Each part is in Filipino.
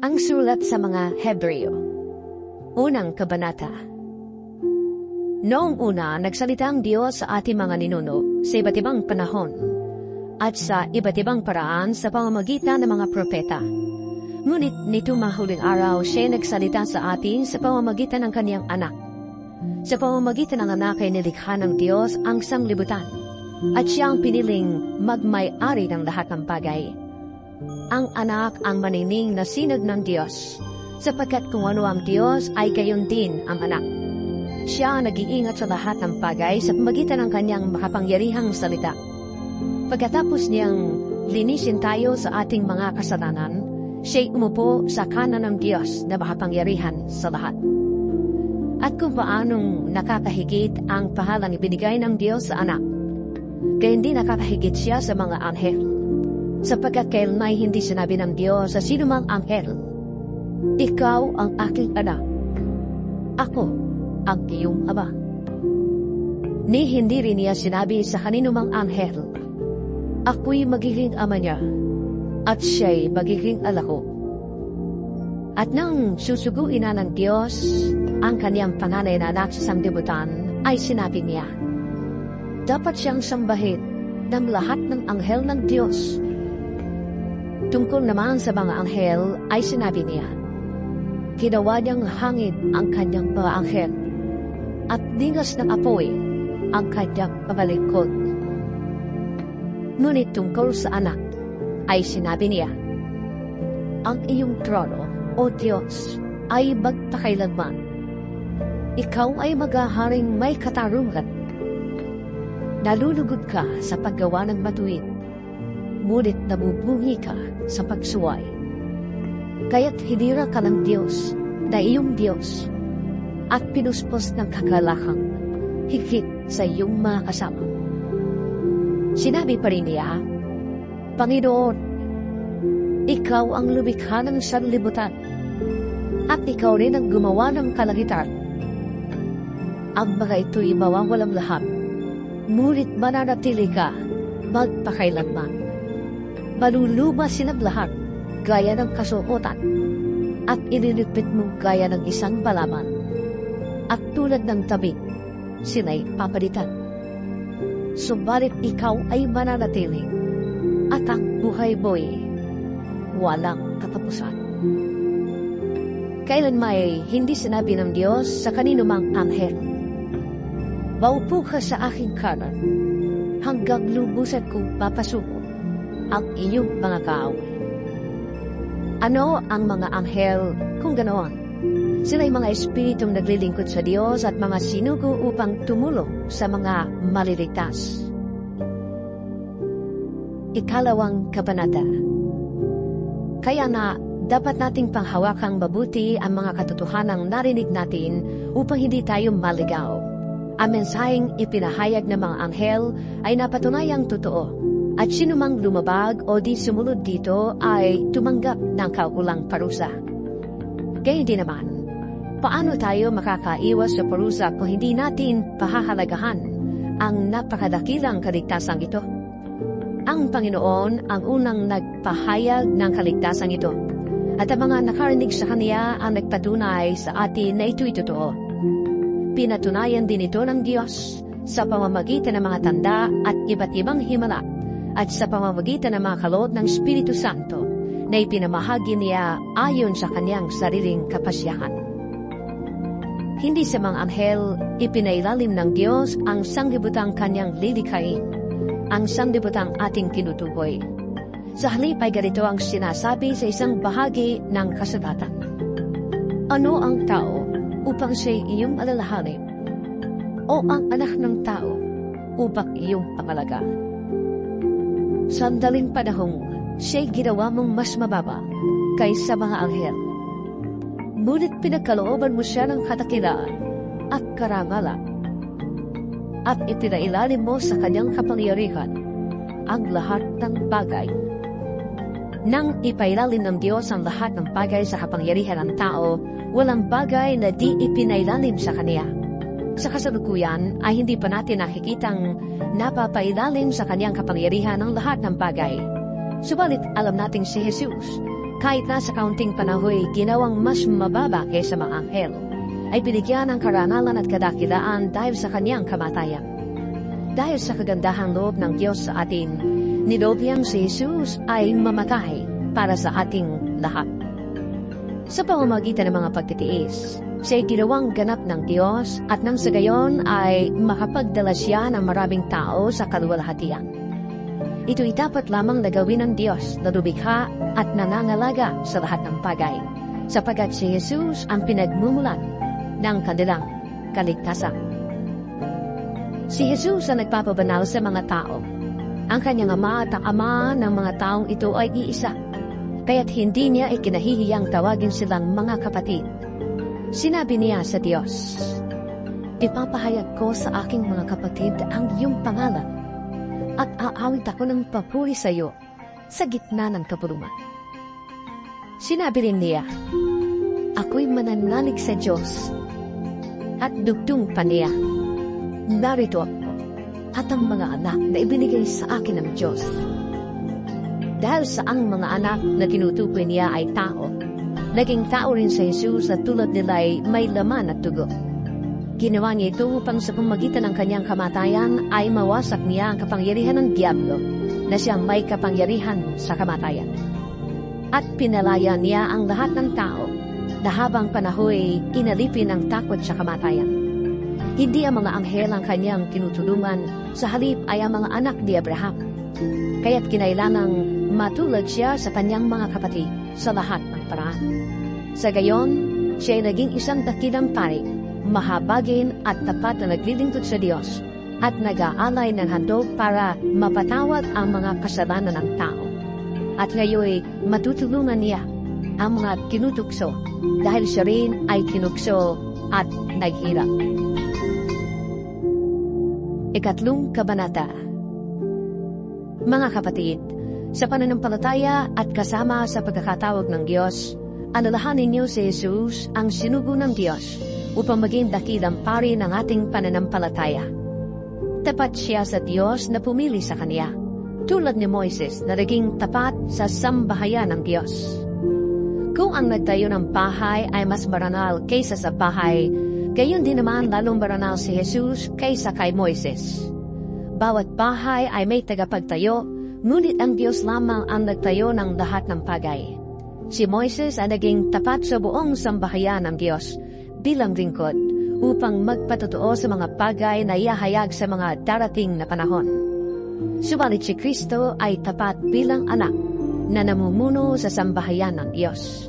Ang sulat sa mga Hebreo, unang kabanata. Noong una, nagsalita ang Diyos sa ating mga ninuno sa iba't ibang panahon at sa iba't ibang paraan sa pamamagitan ng mga propeta. Ngunit nito mahuling araw, siya nagsalita sa atin sa pamamagitan ng kaniyang anak. Sa pamamagitan ng anak ay nilikha ng Diyos ang sanglibutan at siya ang piniling magmay-ari ng lahat ng bagay. Ang anak ang manining na sinag ng Diyos, sapagkat kung ano ang Diyos ay gayon din ang anak. Siya ang nag-iingat sa lahat ng bagay sa pamagitan ng kanyang makapangyarihang salita. Pagkatapos niyang linisin tayo sa ating mga kasalanan, siya'y umupo sa kanan ng Diyos na makapangyarihan sa lahat. At kung paanong nakakahigit ang pahalang ibinigay ng Diyos sa anak, gayon din nakakahigit siya sa mga anghel. Sapagkat kailanay hindi sinabi ng Diyos sa sinumang anghel, "Ikaw ang aking anak, ako ang iyong ama." Ni hindi rin niya sinabi sa kaninumang anghel, "Ako'y magiging ama niya, at siya'y magiging anak ko." At nang susuguin na ng Diyos ang kaniyang panganay na anak sa sanglibutan, ay sinabi niya, dapat siyang sambahin ng lahat ng anghel ng Diyos. Tungkol naman sa mga anghel ay sinabi niya, ginawa niyang hangin ang kanyang mga anghel at dingas ng apoy ang kanyang pabalingkod. Ngunit tungkol sa anak ay sinabi niya, ang iyong trono, O Diyos, ay magpakailanman. Ikaw ay maghaharing may katarungan. Nalulugod ka sa paggawa ng matuwid, ngunit nabubungi ka sa pagsuway. Kaya't hinira ka ng Diyos na iyong Diyos at pinuspos ng kagalakang higit sa iyong mga kasama. Sinabi pa rin niya, Panginoon, ikaw ang lumikha ng sanlibutan at ikaw rin ang gumawa ng kalangitan. Ang mga ito'y mawawalang lahat, ngunit mananatili ka magpakailanman. Maluluba silang lahat gaya ng kasuotan at ililigpit mo gaya ng isang balaman. At tulad ng tabig, sila'y papalitan. Subalit ikaw ay mananatili at ang buhay mo'y walang katapusan. Kailan may hindi sinabi ng Diyos sa kaninumang anghel, maupo ka sa aking kanan hanggang lubusan kong papasuko ang iyong mga kaaway. Ano ang mga anghel kung ganoon? Sila'y mga espiritong naglilingkod sa Diyos at mga sinugo upang tumulong sa mga maliligtas. Ikalawang kabanata. Kaya na dapat nating panghawakang mabuti ang mga katotohanang narinig natin upang hindi tayo maligaw. Ang mensaheng ipinahayag ng mga anghel ay napatunayang totoo, at sinumang lumabag o di sumunod dito ay tumanggap ng kaukulang parusa. Gayun din naman, paano tayo makakaiwas sa parusa kung hindi natin pahahalagahan ang napakadakilang kaligtasang ito? Ang Panginoon ang unang nagpahayag ng kaligtasang ito, at ang mga nakarinig sa Kaniya ang nagpatunay sa atin na ito'y totoo. Pinatunayan din ito ng Diyos sa pamamagitan ng mga tanda at iba't ibang himala at sa pamamagitan ng mga kaloob ng Espiritu Santo na ipinamahagi niya ayon sa kanyang sariling kapasyahan. Hindi sa mga anghel ipinailalim ng Diyos ang sanglibutang kanyang lilikhain, ang sanglibutang ating kinutukoy. Sa halip ay ganito ang sinasabi sa isang bahagi ng kasulatan. Ano ang tao upang siya'y iyong alalahanin? O ang anak ng tao upang iyong pangalagaan? Sandaling panahong siya'y ginawa mong mas mababa kaysa mga anghel. Ngunit pinagkalooban mo siya ng katakilaan at karangalan, at itinailalim mo sa kanyang kapangyarihan ang lahat ng bagay. Nang ipailalim ng Diyos ang lahat ng bagay sa kapangyarihan ng tao, walang bagay na di ipinailalim sa Kaniya. Sa kasalukuyan ay hindi pa natin nakikitang napapailalim sa kanyang kapangyarihan ang lahat ng bagay. Subalit alam nating si Jesus, kahit na sa kaunting panahoy ginawang mas mababa kaysa mga anghel, ay binigyan ng karangalan at kadakilaan dahil sa kanyang kamatayan. Dahil sa kagandahang loob ng Diyos sa atin, niloob niyang si Jesus ay mamatay para sa ating lahat. Sa pamamagitan ng mga pagtitiis, siya'y ginawang ganap ng Diyos at nang sa gayon ay makapagdala siya ng maraming tao sa kaluwalhatian. Ito'y dapat lamang na gawin ng Diyos na lumikha at nanangalaga sa lahat ng bagay, sapagkat si Jesus ang pinagmumulan ng kanilang kaligtasan. Si Jesus ang nagpapabanal sa mga tao. Ang kanyang ama at ang ama ng mga taong ito ay iisa, kaya't hindi niya ikinahihiyang tawagin silang mga kapatid. Sinabi niya sa Diyos, "Ipapahayag ko sa aking mga kapatid ang iyong pangalan, at aawit ako ng papuri sa iyo sa gitna ng kapuluman." Sinabi rin niya, "Ako'y mananalig sa Diyos," at dugtong pa niya, "Narito ako at ang mga anak na ibinigay sa akin ng Diyos." Dahil sa ang mga anak na tinutukoy niya ay tao, naging tao rin sa Jesus at tulad nila ay may laman at dugo. Ginawa niya ito upang sa pamamagitan ng kanyang kamatayan ay mawasak niya ang kapangyarihan ng Diablo na siyang may kapangyarihan sa kamatayan. At pinalaya niya ang lahat ng tao na habang panahoy inalipin ang takot sa kamatayan. Hindi ang mga anghel ang kanyang tinutulungan, sa halip ay ang mga anak ni Abraham. Kaya't kinailangang matulad siya sa kanyang mga kapatid sa lahat ng paraan. Sa gayon, siya ay naging isang dakilang pari, mahabagin at tapat na naglilingkod sa Diyos at nag-aalay ng handog para mapatawad ang mga kasalanan ng tao. At ngayon matutulungan niya ang mga kinutukso dahil siya rin ay kinukso at naghirap. Ikatlong kabanata. Mga kapatid, sa pananampalataya at kasama sa pagkakatawag ng Diyos, alalahanin niyo si Jesus ang sinugo ng Diyos upang maging dakilang pari ng ating pananampalataya. Tapat siya sa Diyos na pumili sa Kanya, tulad ni Moises na naging tapat sa sambahayan ng Diyos. Kung ang nagtayo ng bahay ay mas maranal kaysa sa bahay, gayon din naman lalong maranal si Jesus kaysa kay Moises. Bawat bahay ay may tagapagtayo, ngunit ang Diyos lamang ang nagtayo ng lahat ng bagay. Si Moises ay naging tapat sa buong sambahayan ng Diyos bilang lingkod upang magpatotoo sa mga bagay na iahayag sa mga darating na panahon. Subalit si Kristo ay tapat bilang anak na namumuno sa sambahayan ng Diyos.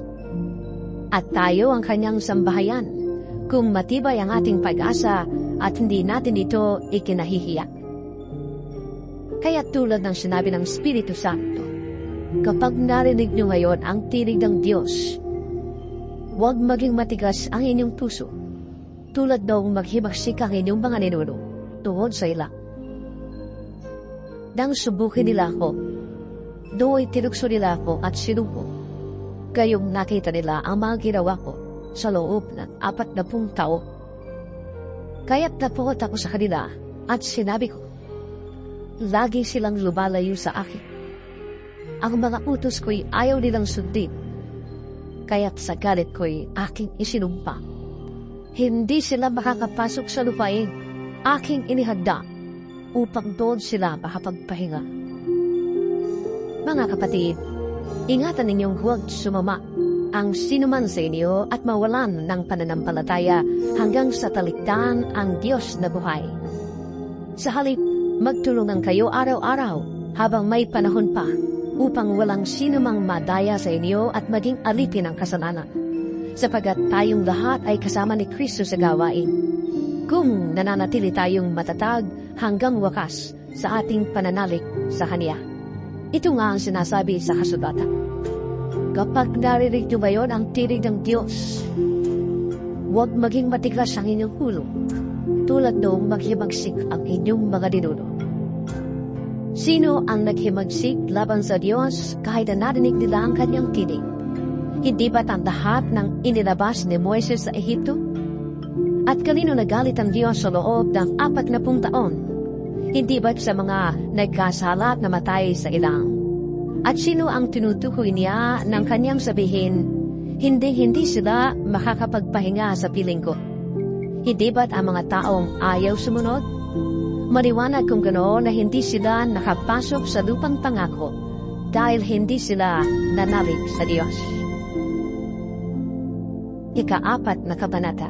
At tayo ang kanyang sambahayan kung matibay ang ating pag-asa at hindi natin ito ikinahihiya. Kaya tulad ng sinabi ng Espiritu Santo, kapag narinig niyo ngayon ang tinig ng Diyos, huwag maging matigas ang inyong puso, tulad noong maghimagsik ang inyong mga ninuno tungod sa ilang. Nang subukin nila ako, do'y tinukso nila ako at sinuko. Gayong nakita nila ang mga ginawa ko sa loob ng 40 taon. Kaya't napukot ako sa kanila at sinabi ko, lagi silang lumalayo sa akin. Ang mga utos ko'y ayaw nilang sundin, kaya't sa galit ko'y aking isinumpa. Hindi sila makakapasok sa lupain aking inihanda upang doon sila makapagpahinga. Mga kapatid, ingatan ninyong huwag sumama ang sinuman sa inyo at mawalan ng pananampalataya hanggang sa talikdan ang Diyos na buhay. Sa halip, magtulungan kayo araw-araw habang may panahon pa upang walang sinumang madaya sa inyo at maging alipin ang kasalanan, sapagkat tayong lahat ay kasama ni Kristo sa gawain, kung nananatili tayong matatag hanggang wakas sa ating pananalig sa Kanya. Ito nga ang sinasabi sa kasulatan. Kapag narinig niyo ngayon ang tinig ng Diyos, huwag maging matigas ang inyong ulo, tulad noong maghimagsik ang inyong mga ninuno. Sino ang naghimagsik laban sa Diyos kahit na narinig nila ang kanyang tinig? Hindi ba't ang lahat ng inilabas ni Moises sa Ehipto? At kanino nagalit ang Diyos sa loob ng 40 taon? Hindi ba't sa mga nagkasala at namatay sa ilang? At sino ang tinutukoy niya ng kanyang sabihin, hindi sila makakapagpahinga sa piling ko? Hindi ba't ang mga taong ayaw sumunod? Maliwanag kung ganoon na hindi sila nakapasok sa lupang pangako dahil hindi sila nanalig sa Diyos. Ika-4 na kabanata.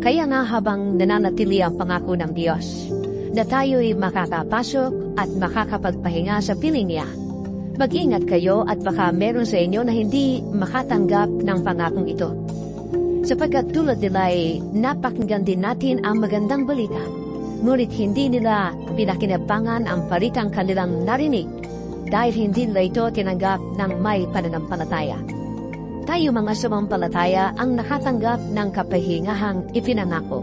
Kaya nga habang nananatili ang pangako ng Diyos, na tayo'y makakapasok at makakapagpahinga sa piling niya, mag-ingat kayo at baka meron sa inyo na hindi makatanggap ng pangakong ito. Sapagkat tulad nila ay napakinggan din natin ang magandang balita, ngunit hindi nila pinakinabangan ang balitang kanilang narinig dahil hindi nila ito tinanggap ng may pananampalataya. Tayo mga sumampalataya ang nakatanggap ng kapahingahang ipinangako.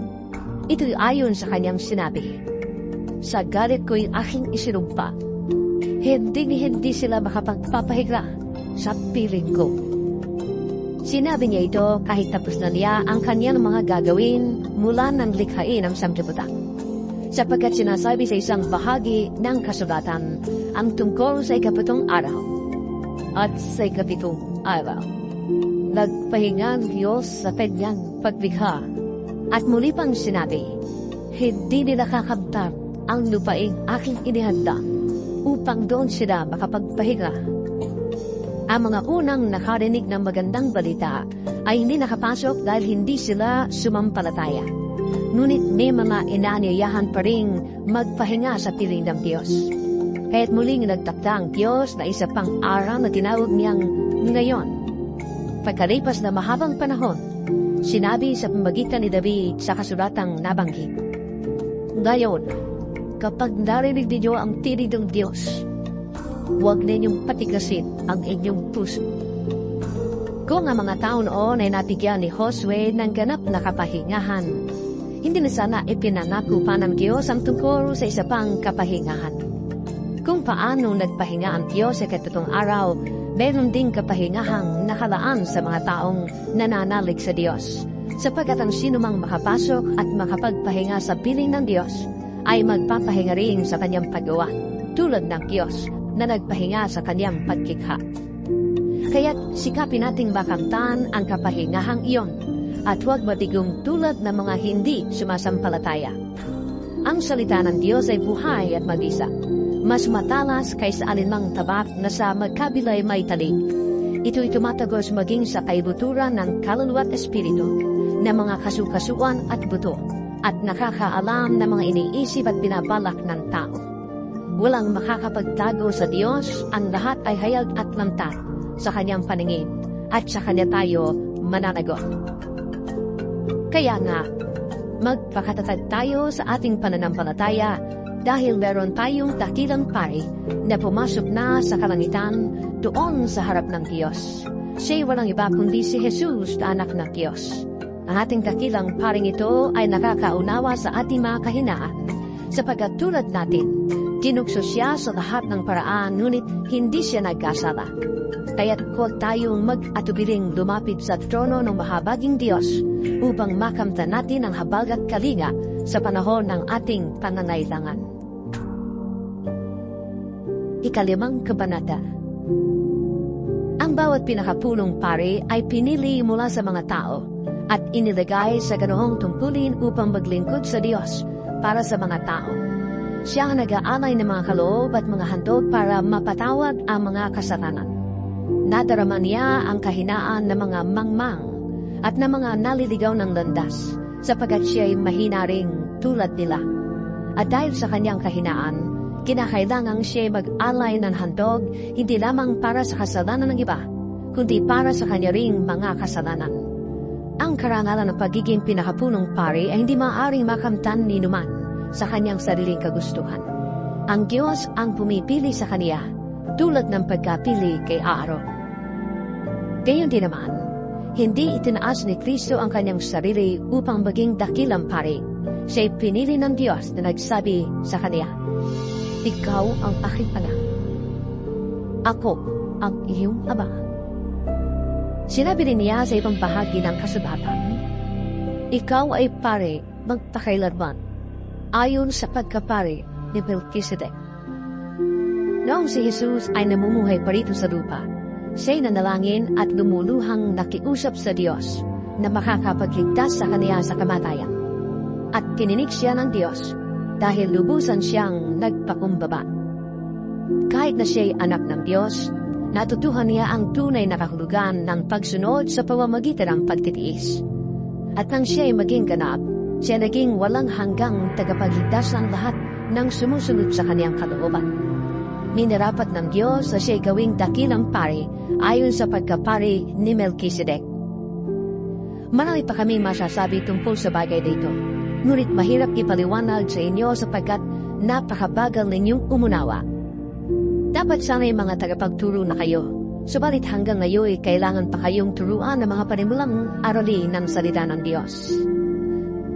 Ito'y ayon sa kanyang sinabi, sa galit ko'y aking isinumpa, hindi sila makapagpapahiga sa piling ko. Sinabi niya ito kahit tapos na niya ang kanyang mga gagawin mula ng likhain ng sanglibutan. Sapagkat sinasabi sa isang bahagi ng kasulatan ang tungkol sa 7 araw at sa 7 araw. Nagpahinga ang Diyos sa kanyang paglikha at muli pang sinabi, hindi nila kakabtan ang lupaing aking inihanda upang doon sila makapagpahinga. Ang mga unang nakarinig ng magandang balita ay hindi nakapasok dahil hindi sila sumampalataya. Ngunit may mga inaanyayahan pa ring magpahinga sa piling ng Diyos. Kaya't muling nagtakda ang Diyos na isa pang araw na tinawag niyang ngayon. Pagkalipas na mahabang panahon, sinabi sa pamagitan ni David sa kasulatang nabanggit, ngayon, kapag narinig ninyo ang tinig ng Diyos, huwag ninyong patigasin ang inyong puso. Kung ang mga tao noon ay nabigyan ni Josue ng ganap na kapahingahan, hindi na sana ipinangako pa ng Diyos ang tungkol sa isa pang kapahingahan. Kung paano nagpahinga ang Diyos sa 7 araw, meron ding kapahingahang nakalaan sa mga taong nananalig sa Diyos, sapagkat ang sinumang makapasok at makapagpahinga sa piling ng Diyos ay magpapahinga rin sa kanyang paggawa, tulad ng Diyos na nagpahinga sa kanyang paglikha. Kaya't sikapin nating makamtan ang kapahingahang iyon at huwag matigong tulad ng mga hindi sumasampalataya. Ang salita ng Diyos ay buhay at mabisa, mas matalas kaysa alinmang tabak na sa magkabilay may talig. Ito'y tumatagos maging sa kaibuturan ng kaluluwa at espiritu, ng mga kasukasuan at buto, at nakakaalam ng mga iniisip at binabalak ng tao. Walang makakapagtago sa Diyos, ang lahat ay hayag at lantat sa kanyang paningin, at sa kanya tayo mananagot. Kaya nga, magpakatatag tayo sa ating pananampalataya dahil meron tayong dakilang pari na pumasok na sa kalangitan doon sa harap ng Diyos. Siya'y walang iba kundi si Jesus na anak ng Diyos. Ang ating dakilang paring ito ay nakakaunawa sa ating mga kahinaan, sapagkat tulad natin, tinukso siya sa lahat ng paraan ngunit hindi siya nagkasala. Kaya't huwag tayong mag-atubiling lumapit sa trono ng mahabaging Diyos upang makamtan natin ang habag at kalinga sa panahon ng ating pangangailangan. 5 kabanata. Ang bawat pinakapulong pari ay pinili mula sa mga tao at inilagay sa ganoong tungkulin upang maglingkod sa Diyos para sa mga tao. Siya ang nag-aalay ng mga kaloob at mga handog para mapatawad ang mga kasalanan. Nadarama niya ang kahinaan ng mga mangmang at ng mga naliligaw ng landas, sapagkat siya ay mahina ring tulad nila. At dahil sa kanyang kahinaan, kinakailangang siya ay mag-alay ng handog hindi lamang para sa kasalanan ng iba, kundi para sa kanya ring mga kasalanan. Ang karangalan ng pagiging pinakapunong pari ay hindi maaaring makamtan ni numan sa kanyang sariling kagustuhan. Ang Diyos ang pumipili sa kaniya, tulad ng pagkapili kay Aaron. Gayon din naman, hindi itinaas ni Kristo ang kanyang sarili upang maging dakilang pari. Siya'y pinili ng Diyos na nagsabi sa kaniya, ikaw ang aking anak. Ako ang iyong ama. Sinabi rin niya sa ibang bahagi ng kasulatan, ikaw ay pare magpakailanman, ayon sa pagkapare ni Melchizedek. Noong si Jesus ay namumuhay pa rito sa lupa, siya'y nanalangin at lumuluhang nakiusap sa Diyos na makakapagligtas sa kaniya sa kamatayan. At kininig siya ng Diyos dahil lubusan siyang nagpakumbaba. Kahit na siya'y anak ng Diyos, natutuhan niya ang tunay na kahulugan ng pagsunod sa pamamagitan ng pagtitiis. At nang siya'y maging ganap, siya naging walang hanggang tagapagligtas ng lahat ng sumusunod sa kaniyang kalooban. Minarapat ng Diyos na siya'y gawing dakilang pari ayon sa pagkapari ni Melchizedek. Marami pa kaming masasabi tungkol sa bagay dito, ngunit mahirap ipaliwanag sa inyo sapagkat napakabagal ninyong umunawa. Dapat sana'y mga tagapagturo na kayo, subalit hanggang ngayon kailangan pa kayong turuan ng mga panimulang aralin ng salita ng Diyos.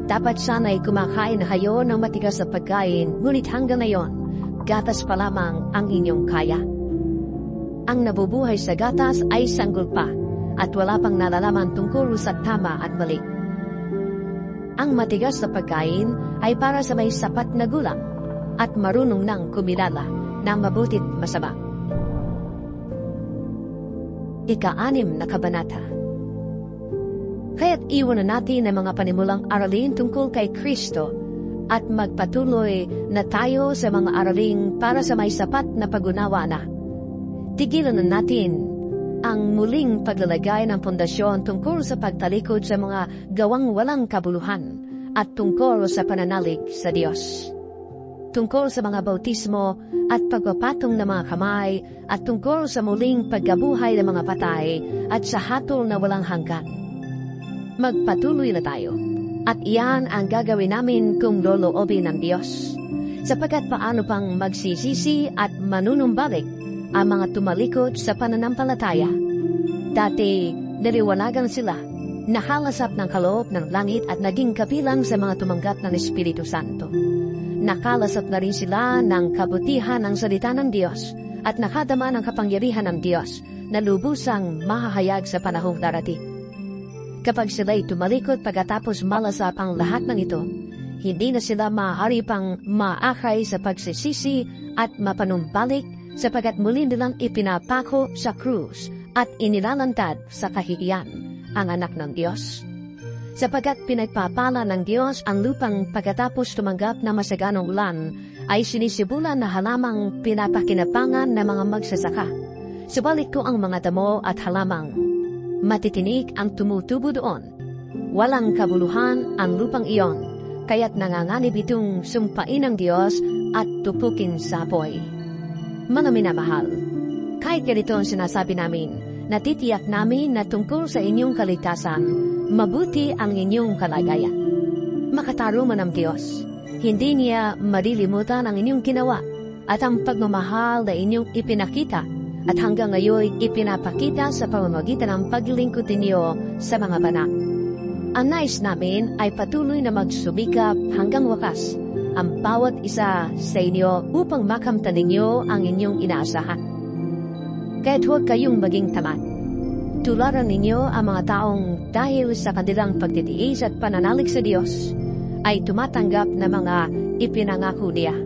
Dapat sana'y kumakain na kayo ng matigas na pagkain, ngunit hanggang ngayon, gatas pa lamang ang inyong kaya. Ang nabubuhay sa gatas ay sanggol pa, at wala pang nalalaman tungkol sa tama at mali. Ang matigas na pagkain ay para sa may sapat na gulang, at marunong nang kumilala ng mabutit masama. Ika-6 na kabanata. Kaya't iwanan natin ang mga panimulang aralin tungkol kay Kristo at magpatuloy na tayo sa mga araling para sa may sapat na pag-unawa na. Tigilan na natin ang muling paglalagay ng pundasyon tungkol sa pagtalikod sa mga gawang walang kabuluhan at tungkol sa pananalig sa Diyos. Tungkol sa mga bautismo at pagpapatong ng mga kamay at tungkol sa muling pagkabuhay ng mga patay at sa hatol na walang hanggan. Magpatuloy na tayo, at iyan ang gagawin namin kung loloobin ng Diyos. Sapagkat paano pang magsisisi at manunumbalik ang mga tumalikod sa pananampalataya. Dati, naliwanagan sila, nakalasap ng kaloob ng langit at naging kabilang sa mga tumanggap ng Espiritu Santo. Nakalasap na rin sila ng kabutihan ng salita ng Diyos at nakadama ng kapangyarihan ng Diyos na lubusang mahahayag sa panahong darating. Kapag sila'y tumalikod pagkatapos malasap ang lahat ng ito, hindi na sila maaari pang maakay sa pagsisisi at mapanumbalik sapagkat muli nilang ipinapako sa krus at inilalantad sa kahihiyan ang anak ng Diyos. Sapagkat pinagpapala ng Diyos ang lupang pagkatapos tumanggap na masaganong ulan, ay sinisibulan na halamang pinapakinabangan ng mga magsasaka. Subalit ko ang mga damo at halamang matitinig ang tumutubo doon. Walang kabuluhan ang lupang iyon, kaya't nanganganib itong sumpain ng Diyos at tupukin sa apoy. Mga minamahal, kahit ganito ang sinasabi namin, natitiyak namin na tungkol sa inyong kaligtasan, mabuti ang inyong kalagayan. Makatarungan ng Diyos, hindi niya marilimutan ang inyong ginawa at ang pagmamahal na inyong ipinakita at hanggang ngayon ipinapakita sa pamamagitan ng paglilingkod ninyo sa mga banal. Ang nais namin ay patuloy na magsumikap hanggang wakas ang bawat isa sa inyo upang makamtan ninyo ang inyong inaasahan. Kaya't huwag kayong maging tamad. Tularan ninyo ang mga taong dahil sa kanilang pagtitiis at pananalig sa Diyos ay tumatanggap ng mga ipinangako niya.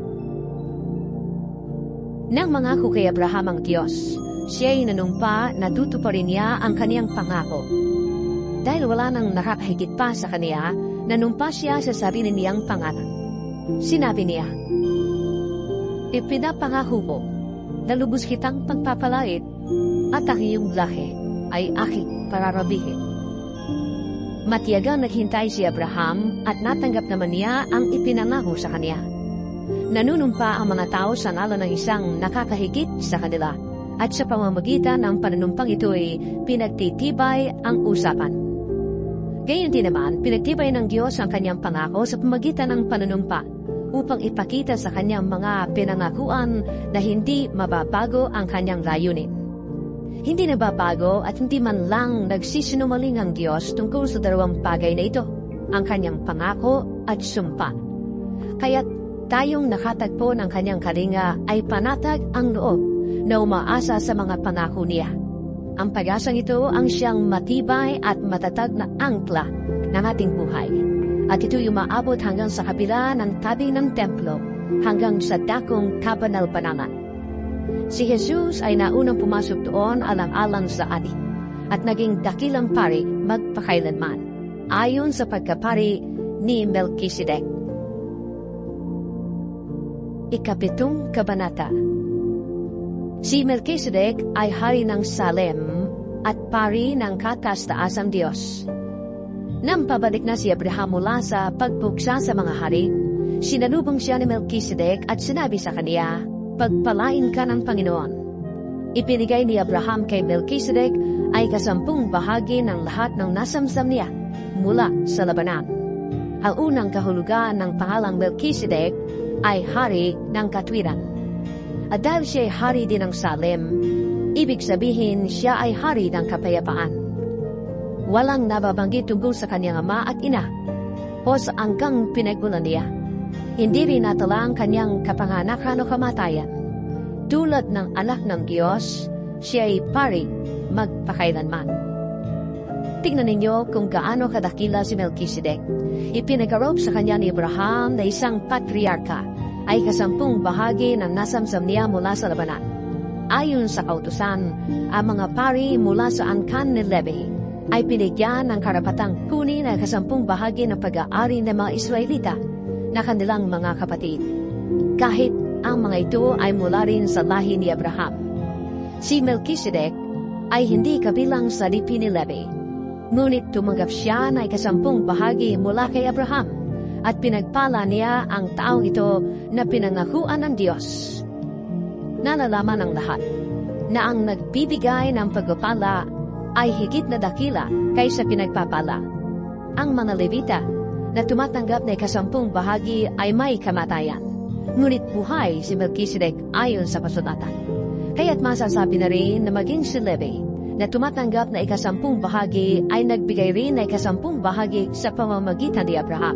Nang mangako kay Abraham ang Diyos, siya'y nanumpa na tutuparin niya ang kaniyang pangako. Dahil wala nang nakakahigit pa sa kaniya, nanumpa siya sa sarili niyang pangalan. Sinabi niya, "Ipinapangako ko, na lubos kitang pagpapalait, at ang iyong lahi ay aking pararabihin." Matiyagang naghintay si Abraham at natanggap naman niya ang ipinangako sa kaniya. Nanunumpa ang mga tao sa ngalan ng isang nakakahigit sa kanila, at sa pamamagitan ng panunumpang ito ay pinagtitibay ang usapan. Gayon din naman, pinagtibay ng Diyos ang kanyang pangako sa pamamagitan ng panunumpa upang ipakita sa kanyang mga pinangakuan na hindi mababago ang kanyang layunin. Hindi nababago at hindi man lang nagsisinungaling ang Diyos tungkol sa dalawang bagay na ito, ang kanyang pangako at sumpa. Kaya't tayong nakatagpo ng kanyang kalinga ay panatag ang loob na umaasa sa mga pangako niya. Ang pag-asang ito ang siyang matibay at matatag na angkla ng ating buhay. At ito'y umaabot hanggang sa kabila ng tabi ng templo, hanggang sa dakong kabanal-banalan. Si Jesus ay naunang pumasok doon alang-alang sa atin at naging dakilang pari magpakailanman, ayon sa pagkapari ni Melchizedek. Ikapitong kabanata. Si Melchizedek ay hari ng Salem at pari ng kataas-taasang Diyos. Nang pabalik na si Abraham mula sa pagpuksa sa mga hari, sinalubong siya ni Melchizedek at sinabi sa kaniya, "Pagpalain ka ng Panginoon." Ipinigay ni Abraham kay Melchizedek ay 10 bahagi ng lahat ng nasamsam niya mula sa labanan. Ang unang kahulugan ng pangalang Melchizedek ay hari ng katwiran. At dahil siya ay hari din ng Salem, ibig sabihin siya ay hari ng kapayapaan. Walang nababanggit tungkol sa kanyang ama at ina o sa angkang pinagmulan niya. Hindi rin natala ang kanyang kapanganakan o kamatayan. Tulad ng anak ng Diyos, siya ay pari magpakailanman. Tingnan ninyo kung gaano kadakila si Melchizedek. Ipinag-arop sa kanya ni Abraham na isang patriarka ay 10 bahagi ng nasamsam niya mula sa labanan. Ayon sa kautusan, ang mga pari mula sa angkan ni Levi ay pinigyan ng karapatang kunin ang 10 bahagi ng pag-aari ng mga Israelita na kanilang mga kapatid, kahit ang mga ito ay mula rin sa lahi ni Abraham. Si Melchizedek ay hindi kabilang sa lipi ni Levi, ngunit tumanggap siya ng 10 bahagi mula kay Abraham at pinagpala niya ang taong ito na pinangakuan ng Diyos. Nalalaman ng lahat na ang nagbibigay ng pagpapala ay higit na dakila kaysa pinagpapala. Ang mga Levita na tumatanggap ng 10 bahagi ay may kamatayan, ngunit buhay si Melchizedek ayon sa kasulatan. Kaya't masasabi na rin na maging si Levi na tumatanggap na 10 bahagi ay nagbigay rin ng 10 bahagi sa pamamagitan ni Abraham,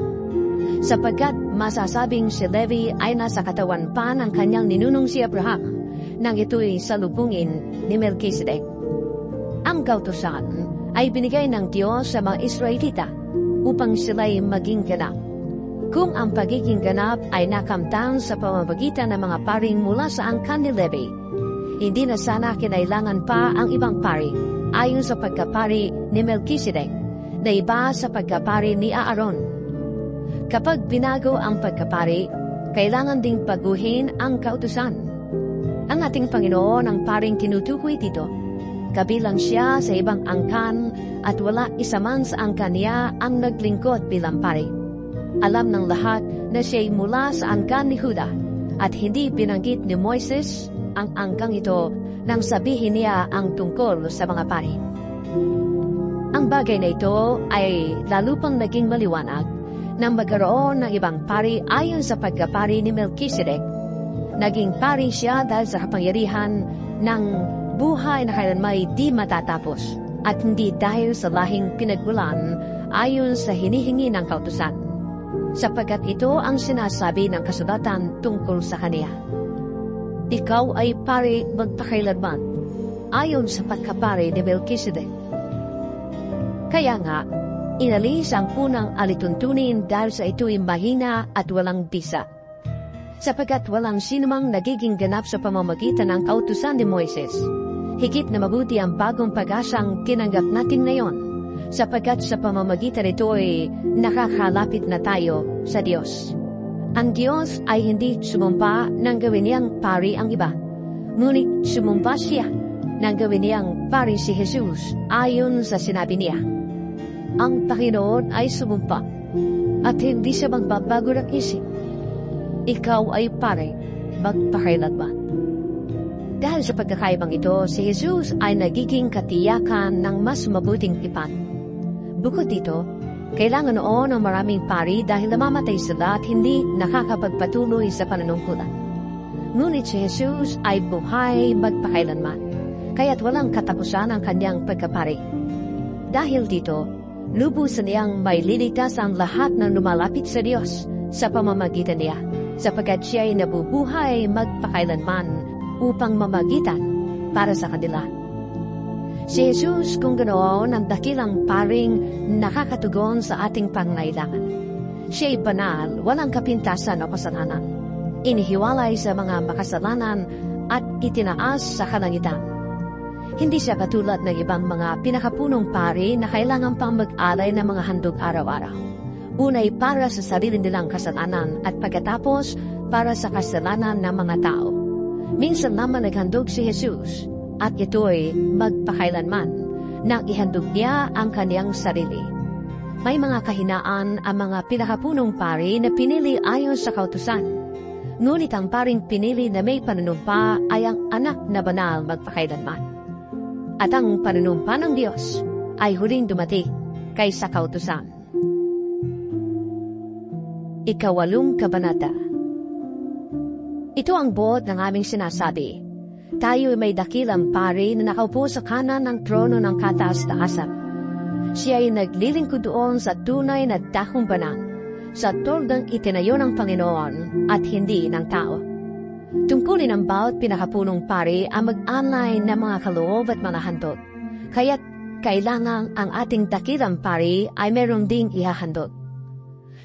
sapagkat masasabing si Levi ay nasa katawan pa ng kanyang ninunong si Abraham nang ito'y salubungin ni Melchizedek. Ang kautusan ay binigay ng Diyos sa mga Israelita upang sila'y maging ganap. Kung ang pagiging ganap ay nakamtan sa pamamagitan ng mga paring mula sa angkan ni Levi, hindi na sana kinailangan pa ang ibang pari ayon sa pagkapari ni Melchizedek na iba sa pagkapari ni Aaron. Kapag binago ang pagkapari, kailangan ding baguhin ang kautusan. Ang ating Panginoon ang paring tinutukoy dito. Kabilang siya sa ibang angkan at wala isa man sa angkan niya ang naglingkod bilang pari. Alam ng lahat na siya'y mula sa angkan ni Juda at hindi binanggit ni Moises ang angkang ito nang sabihin niya ang tungkol sa mga pari. Ang bagay na ito ay lalo pang naging maliwanag nang magkaroon ng ibang pari ayon sa pagkapari ni Melchizedek. Naging pari siya dahil sa kapangyarihan ng buhay na kailanmay di matatapos at hindi dahil sa lahing pinagmulan ayon sa hinihingi ng kautusan, sapagkat ito ang sinasabi ng kasulatan tungkol sa kaniya. Ikaw ay pari magpakailanman ayon sa pagkapari ni Melchizedek. Kaya nga, inalis ang unang alituntunin dahil sa ito'y mahina at walang bisa, sapagkat walang sinumang nagiging ganap sa pamamagitan ng kautusan ni Moises. Higit na mabuti ang bagong pag-asang tinanggap natin ngayon, sapagkat sa pamamagitan nito ay nakakalapit na tayo sa Diyos. Ang Diyos ay hindi sumumpa nang gawin niyang pari ang iba, ngunit sumumpa siya nang gawin niyang pari si Jesus ayon sa sinabi niya. Ang Panginoon ay sumumpa at hindi siya magbabago ng isip. Ikaw ay pari magpakailanman. Dahil sa pagkakaibang ito, si Jesus ay nagiging katiyakan ng mas mabuting tipan. Bukod dito, kailangan noon ng maraming pari dahil namamatay sila at hindi nakakapagpatuloy sa panunungkulan. Ngunit si Jesus ay buhay magpakailanman, kaya't walang katapusan ang kanyang pagkapari. Dahil dito, lubusan niyang may liligtas ang lahat ng lumalapit sa Diyos sa pamamagitan niya, sapagkat siya ay nabubuhay magpakailanman upang mamagitan para sa kanila. Si Jesus kung ganoon ang dakilang paring nakakatugon sa ating pangangailangan. Siya'y banal, walang kapintasan o kasalanan. Inihiwalay sa mga makasalanan at itinaas sa kalangitan. Hindi siya katulad ng ibang mga pinakapunong pari na kailangan pang mag-alay ng mga handog araw-araw. Unay para sa sarili nilang kasalanan at pagkatapos para sa kasalanan ng mga tao. Minsan naman naghandog si Jesus at ito'y magpakailanman nang ihandog niya ang kaniyang sarili. May mga kahinaan ang mga pinakapunong pari na pinili ayon sa kautusan. Ngunit ang paring pinili na may panunumpa ay ang anak na banal magpakailanman. At ang panunumpa ng Diyos ay huling dumating kaysa kautusan. Ikawalong kabanata. Ito ang buod ng aming sinasabi. Tayo ay may dakilang pari na nakaupo sa kanan ng trono ng kataas-taasan. Siya ay naglilingkod doon sa tunay na dakong banal, sa toldang itinayo ng Panginoon at hindi ng tao. Tungkulin ang bawat pinakapunong pari ang mag-alay ng mga kaloob at mga handog. Kaya't kailangan ang ating dakilang pari ay meron ding ihahandog.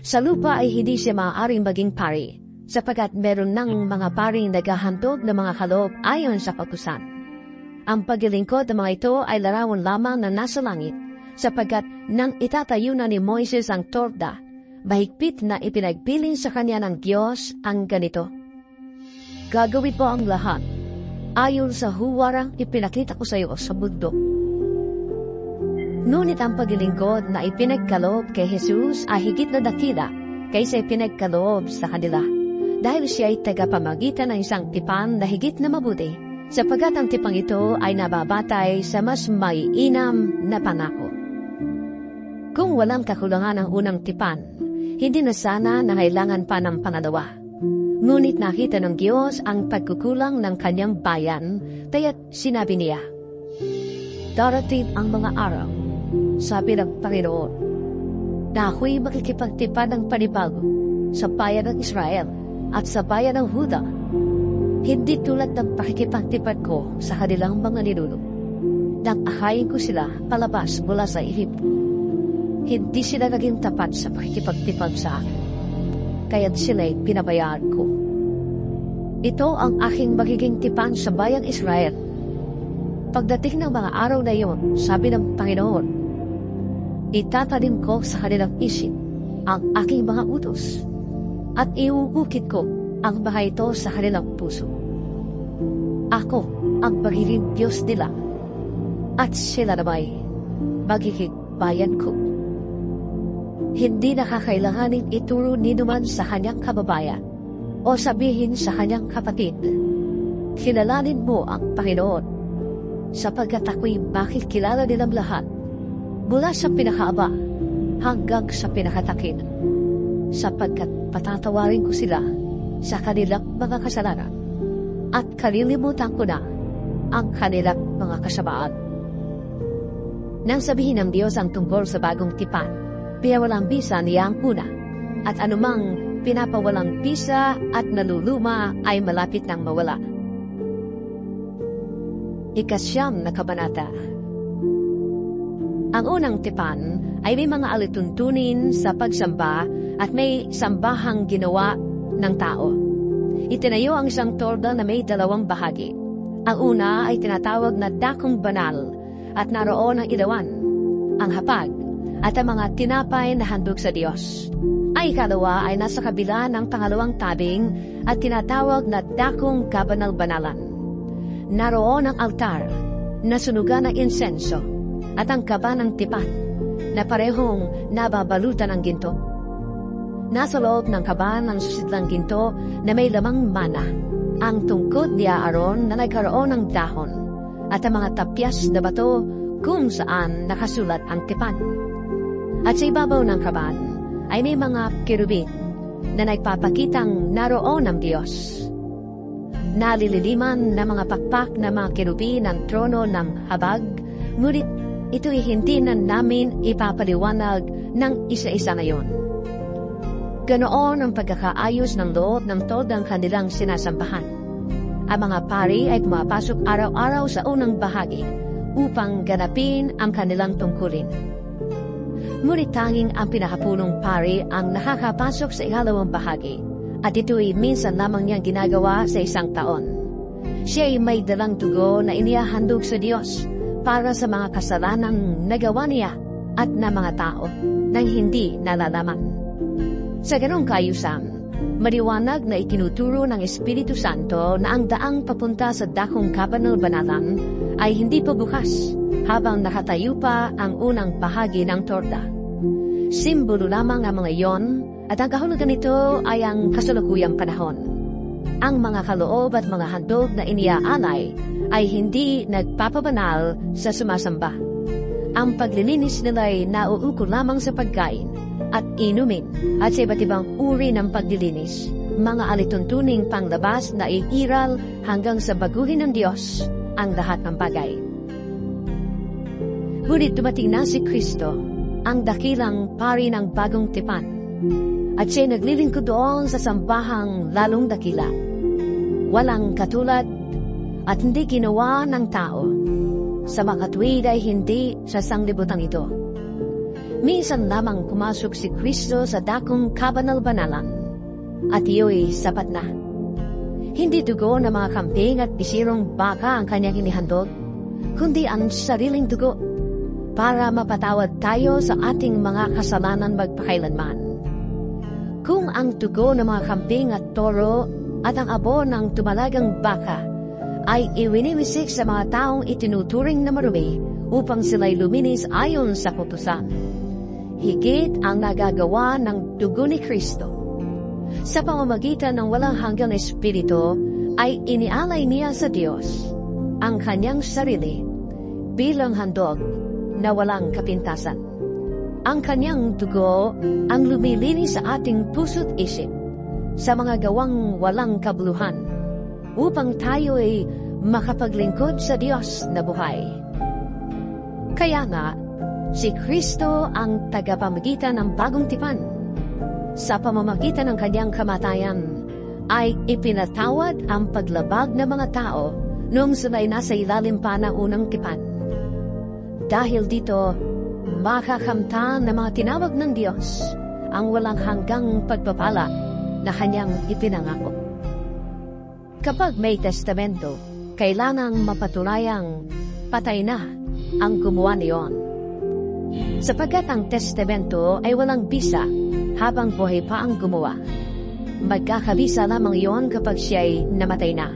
Sa lupa ay hindi siya maaaring maging pari, sapagkat meron ng mga paring naghahandog ng mga kaloob ayon sa kautusan. Ang paglilingkod ng mga ito ay larawan lamang na nasa langit, sapagkat nang itatayo na ni Moises ang torda, mahigpit na ipinagpiling sa kanya ng Diyos ang ganito. Gagawin po ang lahat, ayon sa huwarang ipinakita ko sa iyo sa mundo. Ngunit ang paglilingkod na ipinagkaloob kay Jesus ay higit na dakila kaysa ipinagkaloob sa kanila, dahil siya ay tagapamagitan ng isang tipan na higit na mabuti, sapagkat ang tipang ito ay nababatay sa mas maiinam na pangako. Kung walang kakulangan ang unang tipan, hindi na sana nangailangan pa ng pangalawa. Ngunit nakita ng Diyos ang pagkukulang ng kanyang bayan, kaya't sinabi niya, darating ang mga araw, sabi ng Panginoon, na ako'y makikipagtipad ng panibago sa bayan ng Israel at sa bayan ng Huda, hindi tulad ng pakikipagtipad ko sa kanilang mga ninuno. Nang akayin ko sila palabas mula sa Ehipto, hindi sila naging tapat sa pakikipagtipad sa akin, kaya't sila'y pinabayaan ko. Ito ang aking magiging tipan sa bayang Israel. Pagdating ng mga araw na iyon, sabi ng Panginoon, itatanim ko sa kanilang isip ang aking mga utos, at iuukit ko ang mga ito sa kanilang puso. Ako ang magiging Diyos nila, at sila naman magiging bayan ko. Hindi nakakailanganin ituro ni naman sa kanyang kababayan o sabihin sa kanyang kapatid, kilalanin mo ang Panginoon, sapagkat ako'y makikilala nilang lahat, mula sa pinakaaba hanggang sa pinakatakil, sapagkat patatawarin ko sila sa kanilang mga kasalanan at kalilimutan ko na ang kanilang mga kasamaan. Nang sabihin ng Diyos ang tungkol sa bagong tipan, pinawalang bisa niya ang una, at anumang pinapawalang bisa at naluluma ay malapit nang mawala. Ikasyam na kabanata. Ang unang tipan ay may mga alituntunin sa pagsamba at may sambahang ginawa ng tao. Itinayo ang isang torda na may dalawang bahagi. Ang una ay tinatawag na dakong banal at naroon ang ilawan, ang hapag, at ang mga tinapay na handog sa Diyos. Ang ikalawa ay nasa kabila ng pangalawang tabing at tinatawag na dakong kabanal-banalan. Naroon ang altar na sunugan ng insenso at ang kaba ng tipan na parehong nababalutan ng ginto. Nasa loob ng kaba ng susidlang ginto na may lamang mana, ang tungkod ni Aaron na nagkaroon ng dahon at ang mga tapyas na bato kung saan nakasulat ang tipan. At sa ibabaw ng kaban ay may mga kerubin na nagpapakitang naroon ang Diyos. Nalililiman na mga pakpak na mga kerubin ang trono ng habag, ngunit ito'y hindi na namin ipapaliwanag ng isa-isa na yon. Ganoon ang pagkakaayos ng loob ng todang kanilang sinasambahan. Ang mga pari ay pumapasok araw-araw sa unang bahagi upang ganapin ang kanilang tungkulin. Ngunit tanging ang pinakapunong pari ang nakakapasok sa ikalawang bahagi, at ito'y minsan lamang niyang ginagawa sa isang taon. Siya ay may dalang dugo na inihahandog sa Diyos para sa mga kasalanang nagawa niya at na mga tao nang hindi nalalaman. Sa ganong kaayusan, maliwanag na itinuturo ng Espiritu Santo na ang daang papunta sa dakong kabanal-banalan ay hindi pa bukas habang nakatayo pa ang unang bahagi ng torta. Simbolo lamang ang mga iyon at ang kahulugan nito ay ang kasalukuyang panahon. Ang mga kaloob at mga handog na iniaalay ay hindi nagpapabanal sa sumasamba. Ang paglilinis nila ay nauukol lamang sa pagkain at inumin at sa iba't ibang uri ng paglilinis, mga alituntuning panglabas na iiral hanggang sa baguhin ng Diyos ang lahat ng bagay. Ngunit dumating na si Kristo, ang dakilang pari ng bagong tipan, at siya'y naglilingkod doon sa sambahang lalong dakila. Walang katulad at hindi ginawa ng tao. Sa makatwid ay hindi sa sanglibutan ito. Minsan lamang pumasok si Kristo sa dakong kabanal-banalan, at iyo'y sapat na. Hindi dugo ng mga kambing at bisirong baka ang kanyang inihandog, kundi ang sariling dugo, para mapatawad tayo sa ating mga kasalanan magpakailanman. Kung ang dugo ng mga kambing at toro at ang abo ng tumalagang baka ay iwiniwisik sa mga taong itinuturing na marumi upang sila'y luminis ayon sa kautusan, higit ang nagagawa ng dugo ni Kristo. Sa pamamagitan ng walang hanggang Espiritu ay inialay niya sa Diyos ang kanyang sarili bilang handog na walang kapintasan. Ang kanyang dugo ang lumilinis sa ating puso't isip sa mga gawang walang kabuluhan, upang tayo ay makapaglingkod sa Diyos na buhay. Kaya nga, si Kristo ang tagapamagitan ng bagong tipan. Sa pamamagitan ng kanyang kamatayan, ay ipinatawad ang paglabag ng mga tao noong sila'y nasa ilalim pa ng unang tipan. Dahil dito, makakamtan ng mga tinawag ng Diyos ang walang hanggang pagpapala na kanyang ipinangako. Kapag may testamento, kailangang mapatunayang patay na ang gumawa niyon. Sapagkat ang testamento ay walang bisa habang buhay pa ang gumawa. Magkakabisa lamang iyon kapag siya'y namatay na.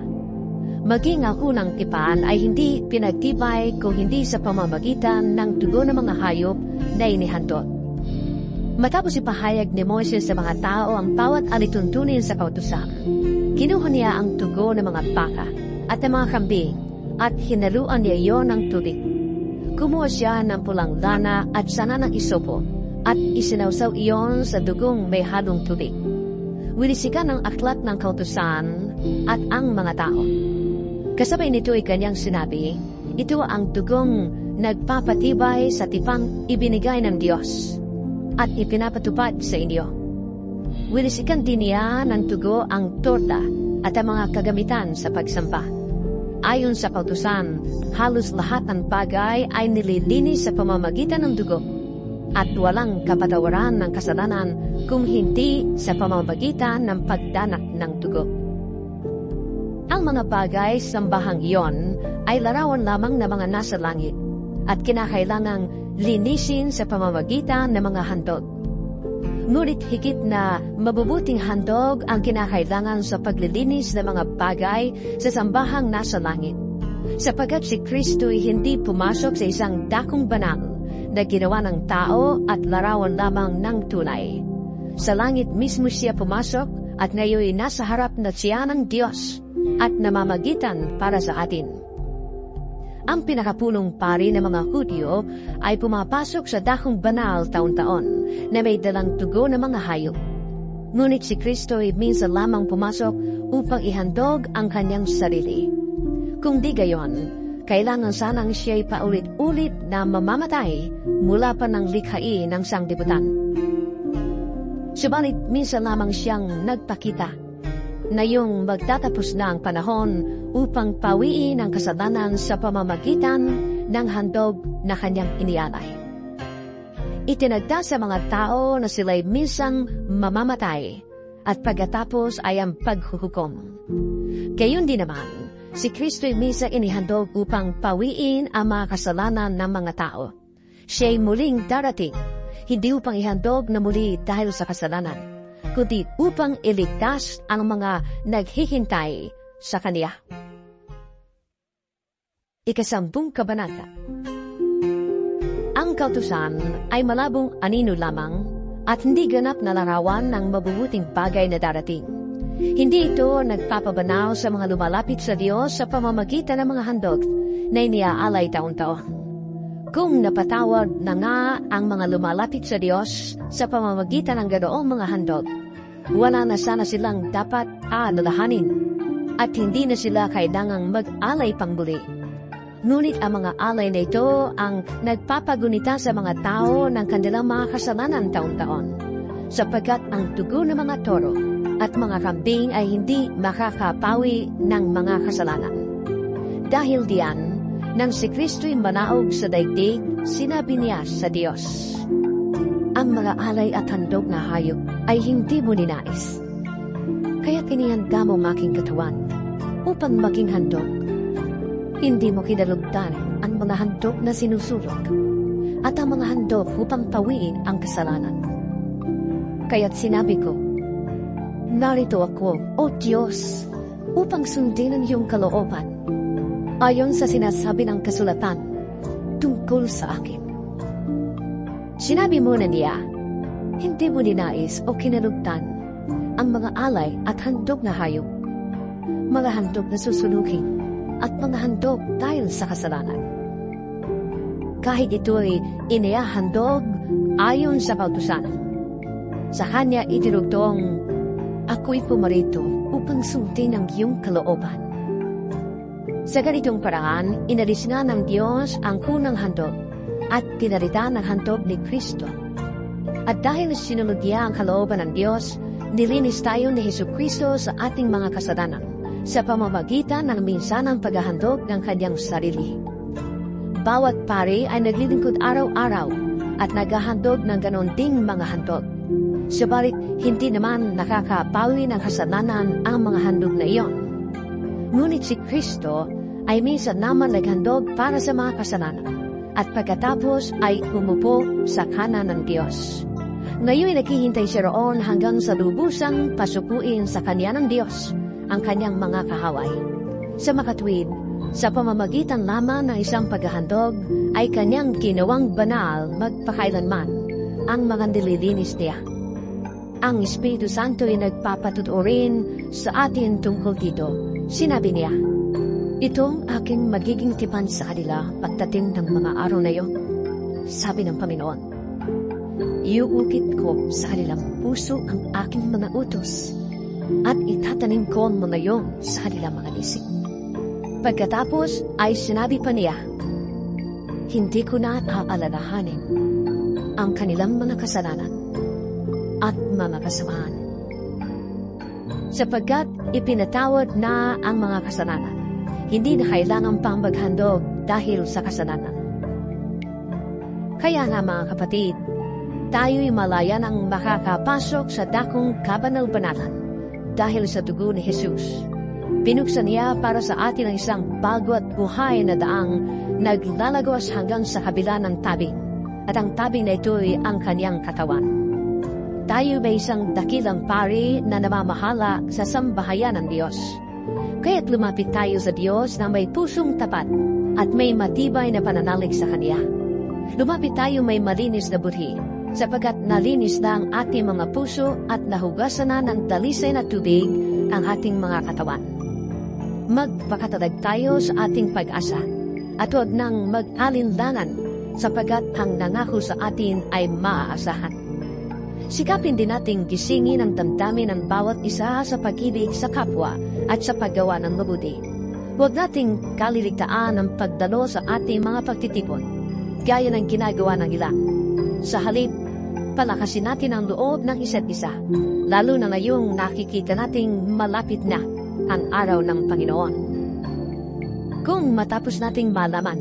Maging ang unang tipan ay hindi pinagtibay kung hindi sa pamamagitan ng dugo ng mga hayop na inihandog. Matapos ipahayag ni Moises sa mga tao ang bawat alituntunin sa kautusan, kinuha niya ang dugo ng mga baka at ng mga kambing at hinaluan niya iyon ng tubig. Kumuha siya ng pulang lana at sana ng isopo at isinawsaw iyon sa dugong may halong tubig. Winisikan ang aklat ng kautusan at ang mga tao. Kasabay nito ay kanyang sinabi, ito ang dugong nagpapatibay sa tipang ibinigay ng Diyos at ipinapatupad sa inyo. Winisikan din niya ng dugo ang torta at ang mga kagamitan sa pagsamba. Ayon sa kautusan, halos lahat ng bagay ay nililinis sa pamamagitan ng dugo at walang kapatawaran ng kasalanan kung hindi sa pamamagitan ng pagdanak ng dugo. Ang mga bagay sa sambahang iyon ay larawan lamang ng mga nasa langit at kinakailangang linisin sa pamamagitan ng mga handog. Ngunit higit na mabubuting handog ang kinakailangan sa paglilinis ng mga bagay sa sambahang nasa langit, sapagkat si Kristo ay hindi pumasok sa isang dakong banal na ginawa ng tao at larawan lamang ng tunay. Sa langit mismo siya pumasok at ngayon nasa harap na siya ng Diyos at namamagitan para sa atin. Ang pinakapulong pari ng mga Hudyo ay pumapasok sa dakong banal taon-taon na may dalang dugo ng mga hayop. Ngunit si Kristo ay minsan lamang pumasok upang ihandog ang kanyang sarili. Kung di gayon, kailangan sanang siya'y paulit-ulit na mamamatay mula pa ng likhain ng sanglibutan. Subalit minsan lamang siyang nagpakita na yung magtatapos na ang panahon upang pawiin ang kasalanan sa pamamagitan ng handog na kanyang inialay. Itinagda sa mga tao na sila'y minsang mamamatay at pagkatapos ay ang paghuhukom. Gayon din naman, Si Kristo'y misa inihandog upang pawiin ang mga kasalanan ng mga tao. Siya'y muling darating, hindi upang ihandog na muli dahil sa kasalanan, kundi upang iligtas ang mga naghihintay sa Kaniya. Ikasampung kabanata. Ang kautusan ay malabong anino lamang at hindi ganap na larawan ng mabubuting bagay na darating. Hindi ito nagpapabanaw sa mga lumalapit sa Diyos sa pamamagitan ng mga handog na iniaalay taon-taon. Kung napatawad na nga ang mga lumalapit sa Diyos sa pamamagitan ng ganoong mga handog, wala na sana silang dapat alalahanin at hindi na sila kailangang mag-alay pang muli. Ngunit ang mga alay na ito ang nagpapagunita sa mga tao ng kanilang mga kasalanan taon-taon, sapagkat ang dugo ng mga toro at mga kambing ay hindi makakapawi ng mga kasalanan. Dahil diyan, nang si Kristo'y manaog sa daigdig, sinabi niya sa Diyos, ang mga alay at handog na hayop ay hindi mo ninais. Kaya kinihanda mo aking katawan upang maging handog. Hindi mo kinalugdan ang mga handog na sinusulog at ang mga handog upang pawiin ang kasalanan. Kaya't sinabi ko, narito ako, O Diyos, upang sundin ang iyong kalooban, ayon sa sinasabi ng kasulatan tungkol sa akin. Sinabi mo na niya, hindi mo ninais o kinalugdan ang mga alay at handog na hayop, mga handog na susunugin, at mga handog dahil sa kasalanan. Kahit ito'y inihahandog ayon sa kautusan, sa kanya itinugtong, ako'y pumarito upang sundin ang iyong kalooban. Sa ganitong paraan, inalis nga ng Diyos ang kunang handog at pinalitan ang handog ni Kristo. At dahil sinunod niya ang kalooban ng Diyos, nilinis tayo ni Jesucristo sa ating mga kasalanan sa pamamagitan ng minsanang paghahandog ng kanyang sarili. Bawat pari ay naglilingkod araw-araw at naghahandog ng ganon ding mga handog. Subalit, hindi naman nakakapawi ng kasalanan ang mga handog na iyon. Ngunit si Kristo ay minsan naman naghandog para sa mga kasalanan at pagkatapos ay umupo sa kanan ng Diyos. Ngayon ay naghihintay siya roon hanggang sa lubusang pasukuin sa kanya ng Diyos ang kanyang mga kahaway. Sa makatwid, sa pamamagitan lamang ng isang paghahandog ay kanyang ginawang banal magpakailanman ang mga nililinis niya. Ang Espiritu Santo ay nagpapatuturin sa atin tungkol dito. Sinabi niya, itong aking magiging tipan sa kanila pagdating ng mga araw na iyon, sabi ng Panginoon. Iuukit ko sa kanilang puso ang aking mga utos at itatanim ko ang mga iyon sa kanilang mga isip. Pagkatapos ay sinabi pa niya, hindi ko na aalalahanin ang kanilang mga kasalanan at mga kasamaan. Sapagkat ipinatawad na ang mga kasalanan, hindi na kailangan pang maghandog dahil sa kasalanan. Kaya nga mga kapatid, tayo'y malaya ng makakapasok sa dakong kabanal-banalan dahil sa dugo ni Jesus. Binuksan niya para sa atin ang isang bago at buhay na daang naglalagos hanggang sa kabila ng tabing, at ang tabing na ito'y ang kanyang katawan. Tayo may isang dakilang pari na namamahala sa sambahayan ng Diyos. Kaya't lumapit tayo sa Diyos na may pusong tapat at may matibay na pananalig sa Kanya. Lumapit tayo may malinis na buti, sapagkat nalinis na ang ating mga puso at nahugasan na ng dalisay na tubig ang ating mga katawan. Magpakatatag tayo sa ating pag-asa at huwag nang mag-alinlangan, sapagkat ang nangako sa atin ay maaasahan. Sikapin din nating gisingin ang damdamin ng bawat isa sa pag-ibig sa kapwa at sa paggawa ng mabuti. Huwag nating kaliligtaan ang pagdalo sa ating mga pagtitipon, gaya ng ginagawa ng ilan. Sa halip, palakasin natin ang loob ng isa't isa, lalo na ngayong nakikita nating malapit na ang araw ng Panginoon. Kung matapos nating malaman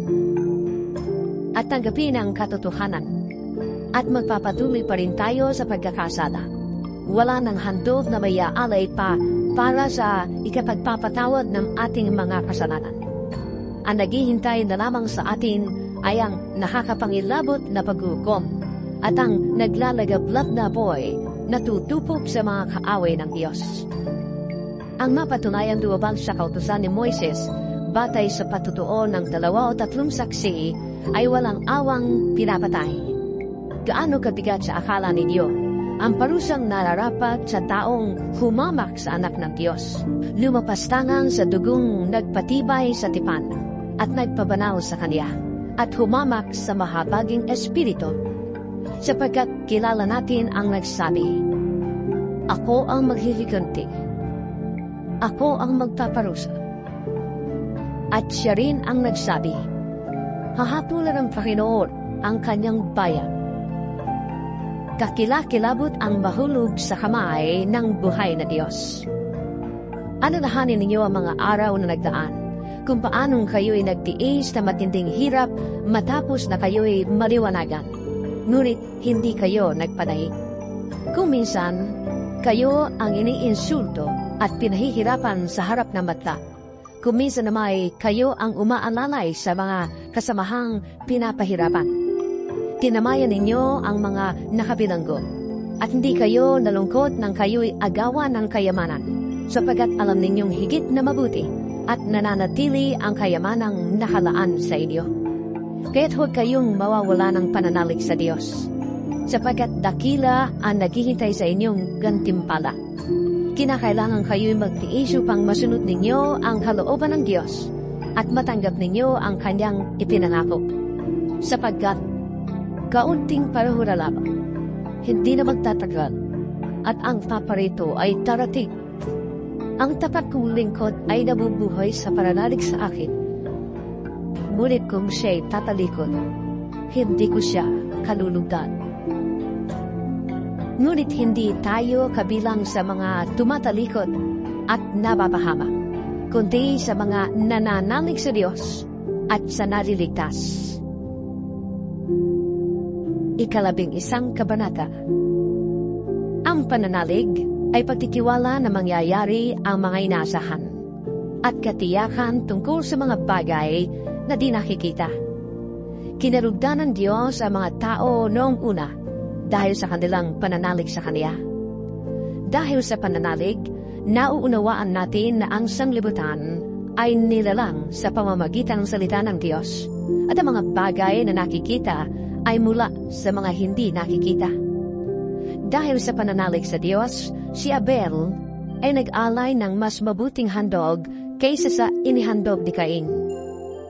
at tanggapin ang katotohanan, at magpapatuloy pa rin tayo sa pagkakasala, wala nang handog na may aalay pa para sa ikapagpapatawad ng ating mga kasalanan. Ang naghihintay na lamang sa atin ay ang nakakapangilabot na paghukom at ang naglalagablab na apoy na tutupok sa mga kaaway ng Diyos. Ang mapatunayan duwabang sa kautusan ni Moises, batay sa patutuo ng 2 o 3 saksi, ay walang awang pinapatay. Gaano kabigat sa akala ninyo ang parusang nararapat sa taong humamak sa anak ng Diyos, lumapastangan sa dugong nagpatibay sa tipan at nagpabanaw sa Kanya, at humamak sa mahabaging espiritu, sapagkat kilala natin ang nagsabi, "Ako ang maghihiganti, ako ang magpaparusa." At siya rin ang nagsabi, "Hahatulan ng Panginoon ang kanyang bayan." Kakilakilabot ang mahulog sa kamay ng buhay na Diyos. Alalahanin ninyo ang mga araw na nagdaan, kung paanong kayo'y nagtiis na matinding hirap matapos na kayo'y maliwanagan, ngunit hindi kayo nagpadaig. Kung minsan, kayo ang iniinsulto at pinahihirapan sa harap ng mata. Kung minsan naman kayo ang umaalalay sa mga kasamahang pinapahirapan. Tinamayan ninyo ang mga nakabilanggo, at hindi kayo nalungkot nang kayo'y agawan ng kayamanan, sapagkat alam ninyong higit na mabuti at nananatili ang kayamanang nakalaan sa inyo. Kaya't huwag kayong mawawala ng pananalig sa Diyos, sapagkat dakila ang naghihintay sa inyong gantimpala. Kinakailangan kayo'y magtiis upang masunod ninyo ang kalooban ng Diyos at matanggap ninyo ang Kanyang ipinangako, sapagkat kaunting panahon na lamang, hindi na magtatagal, at ang paparito ay darating. Ang tapat kong lingkod ay nabubuhay sa pananalig sa akin. Ngunit kung siya'y tatalikod, hindi ko siya kalulugdan. Ngunit hindi tayo kabilang sa mga tumatalikod at napapahamak, kundi sa mga nananalig sa Diyos at sa naliligtas. 11 kabanata. Ang pananalig ay pagtitiwala na mangyayari ang mga inaasahan at katiyakan tungkol sa mga bagay na di nakikita. Kinarugdan ng Diyos ang mga tao noong una dahil sa kanilang pananalig sa Kanya. Dahil sa pananalig, nauunawaan natin na ang sanglibutan ay nilalang sa pamamagitan ng salita ng Diyos, at ang mga bagay na nakikita ay mula sa mga hindi nakikita. Dahil sa pananalig sa Diyos, si Abel ay nag-alay ng mas mabuting handog kaysa sa inihandog ni Cain.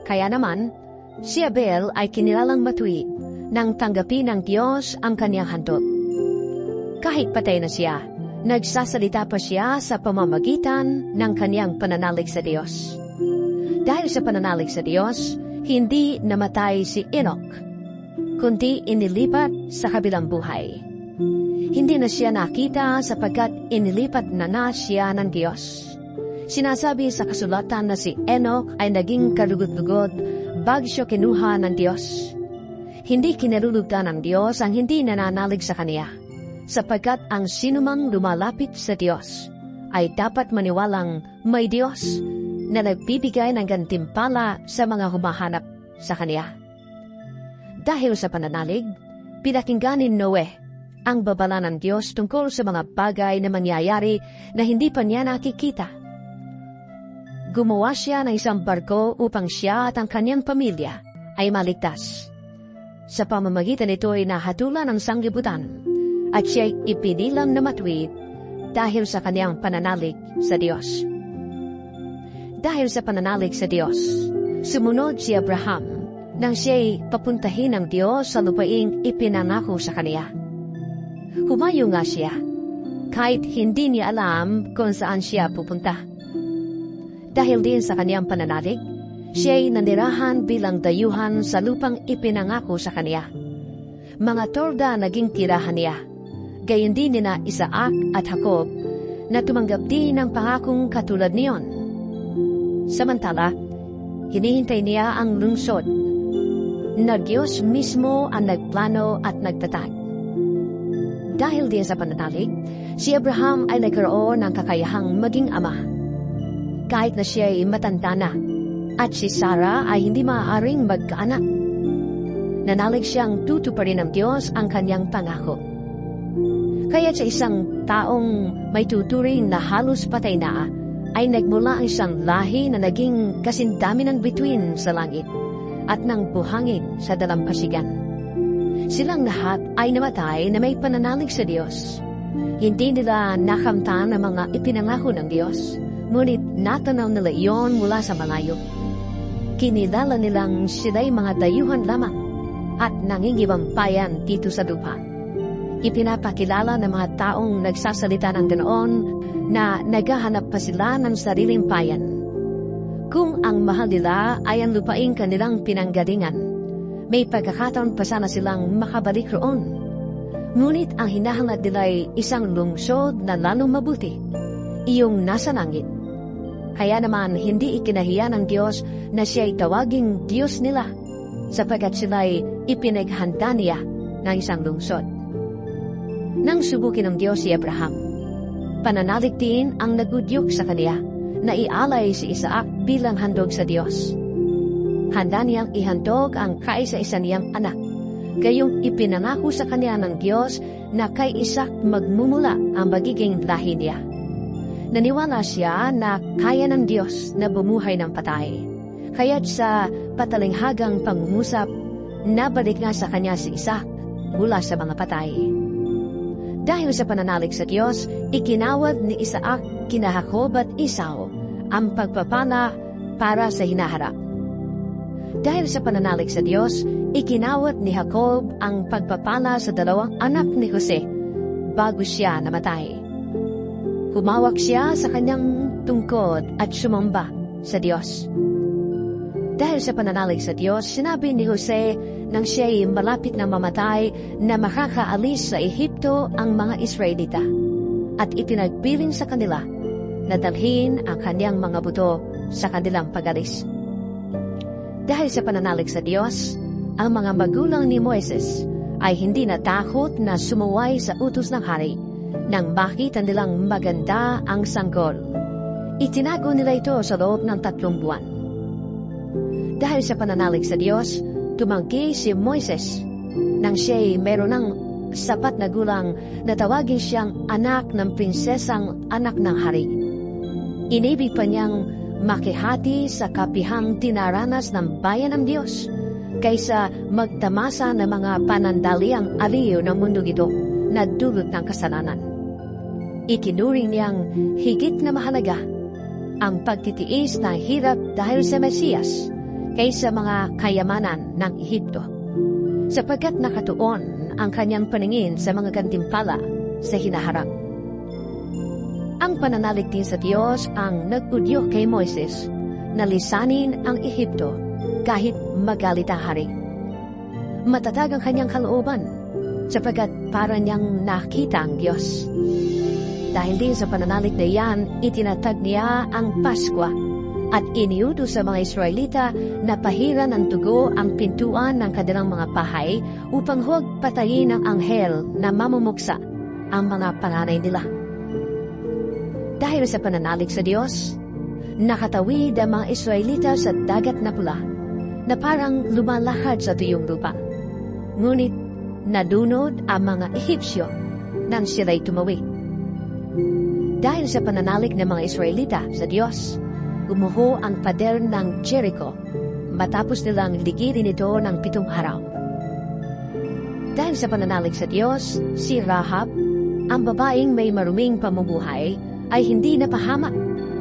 Kaya naman, si Abel ay kinilalang matuwid nang tanggapin ng Diyos ang kanyang handog. Kahit patay na siya, nagsasalita pa siya sa pamamagitan ng kanyang pananalig sa Diyos. Dahil sa pananalig sa Diyos, hindi namatay si Enoch, kundi inilipat sa kabilang buhay. Hindi na siya nakita sapagkat inilipat na siya ng Diyos. Sinasabi sa kasulatan na si Enoch ay naging kalugod-lugod bago siya kinuha ng Diyos. Hindi kinalulugdan ng Diyos ang hindi nananalig sa Kanya, sapagkat ang sinumang lumalapit sa Diyos ay dapat maniwalang may Diyos na nagbibigay ng gantimpala sa mga humahanap sa Kanya. Dahil sa pananalig, pinakinggan ni Noe ang babala ng Diyos tungkol sa mga bagay na mangyayari na hindi pa niya nakikita. Gumawa siya ng isang barko upang siya at ang kanyang pamilya ay maligtas. Sa pamamagitan nito ay nahatulan ang sanglibutan at siya'y ipinilang na matuwid dahil sa kanyang pananalig sa Diyos. Dahil sa pananalig sa Diyos, sumunod si Abraham nang siya'y papuntahin ng Diyos sa lupaing ipinangako sa kaniya. Humayo nga siya, kahit hindi niya alam kung saan siya pupunta. Dahil din sa kanyang pananalig, siya'y nanirahan bilang dayuhan sa lupang ipinangako sa kaniya. Mga torda naging tirahan niya, gayon din nina Isaac at Jacob, na tumanggap din ng pangakong katulad niyon. Samantala, hinihintay niya ang lungsod na Diyos mismo ang nagplano at nagtatag. Dahil din sa pananalig, si Abraham ay nagkaroon ng kakayahang maging ama. Kahit na siya ay matanda na, at si Sarah ay hindi maaaring magkaanak. Nanalig siyang tutuparin ng Diyos ang kanyang pangako. Kaya sa isang taong may tuturing na halos patay na, ay nagmula ang isang lahi na naging kasindami ng bituin sa langit at ng buhangin sa dalampasigan. Silang lahat ay namatay na may pananalig sa Diyos. Hindi nila nakamtan ang mga ipinangako ng Diyos, ngunit natanaw nila iyon mula sa malayo. Kinilala nilang sila'y mga dayuhan lamang at nangingibampayan dito sa lupa. Ipinapakilala ng mga taong nagsasalita ng ganoon na naghahanap pa sila ng sariling bayan. Kung ang mahal nila ay ang lupaing kanilang pinanggalingan, may pagkakataon pa sana silang makabalik roon. Ngunit ang hinahanap nila ay isang lungsod na lalong mabuti, iyong nasa langit. Kaya naman hindi ikinahiya ng Diyos na siya'y tawaging Diyos nila, sapagkat sila'y ipinaghanda niya ng isang lungsod. Nang subukin ng Diyos si Abraham, pananalig din ang nagudyok sa kaniya na ialay si Isaac bilang handog sa Diyos. Handa niyang ihandog ang kaisa-isa niyang anak, gayong ipinangako sa kaniya ng Diyos na kay Isaac magmumula ang magiging lahi niya. Naniwala siya na kaya ng Diyos na bumuhay ng patay, kaya't sa patalinghagang pangungusap, nabalik nga sa kanya si Isaac mula sa mga patay. Dahil sa pananalig sa Diyos, ikinawad ni Isaac kina Jacob at Esau ang pagpapala para sa hinaharap. Dahil sa pananalig sa Diyos, ikinawad ni Jacob ang pagpapala sa dalawang anak ni Jose bago siya namatay. Humawak siya sa kanyang tungkod at sumamba sa Diyos. Dahil sa pananalig sa Diyos, sinabi ni Jose nang siya'y malapit na mamatay na makakaalis sa Ehipto ang mga Israelita at itinagpiling sa kanila na dalhin ang kanyang mga buto sa kanilang pag-alis. Dahil sa pananalig sa Diyos, ang mga magulang ni Moises ay hindi natakot na sumuway sa utos ng hari nang makita nilang maganda ang sanggol. Itinago nila ito sa loob ng 3 buwan. Dahil sa pananalig sa Diyos, tumanggi si Moises nang siya'y meron ng sapat na gulang na tawagin siyang anak ng prinsesang anak ng hari. Inibig pa niyang makihati sa kapihang tinaranas ng bayan ng Diyos kaysa magtamasa ng mga panandaliang aliw ng mundo ito na dulot ng kasalanan. Itinuring niyang higit na mahalaga ang pagtitiis ng hirap dahil sa Mesiyas kaysa mga kayamanan ng Ehipto, sapagkat nakatuon ang kanyang paningin sa mga gantimpala sa hinaharap. Ang pananalig din sa Diyos ang nag-udyok kay Moises na lisanin ang Ehipto kahit magalit ang hari. Matatag ang kanyang kalooban, sapagkat para niyang nakita ang Diyos. Dahil din sa pananalig na iyan, itinatag niya ang Paskwa at iniutos sa mga Israelita na pahiran ng dugo ang pintuan ng kanilang mga bahay upang huwag patayin ng anghel na mamumuksa ang mga panganay nila. Dahil sa pananalig sa Diyos, nakatawid ang mga Israelita sa dagat na pula na parang lumalakad sa tuyong lupa. Ngunit nadunod ang mga Ehipsyo nang sila'y tumawid. Dahil sa pananalig ng mga Israelita sa Diyos, gumuho ang pader ng Jericho matapos nilang ligirin ito ng 7 araw. Dahil sa pananalig sa Diyos, si Rahab, ang babaeng may maruming pamumuhay, ay hindi napahamak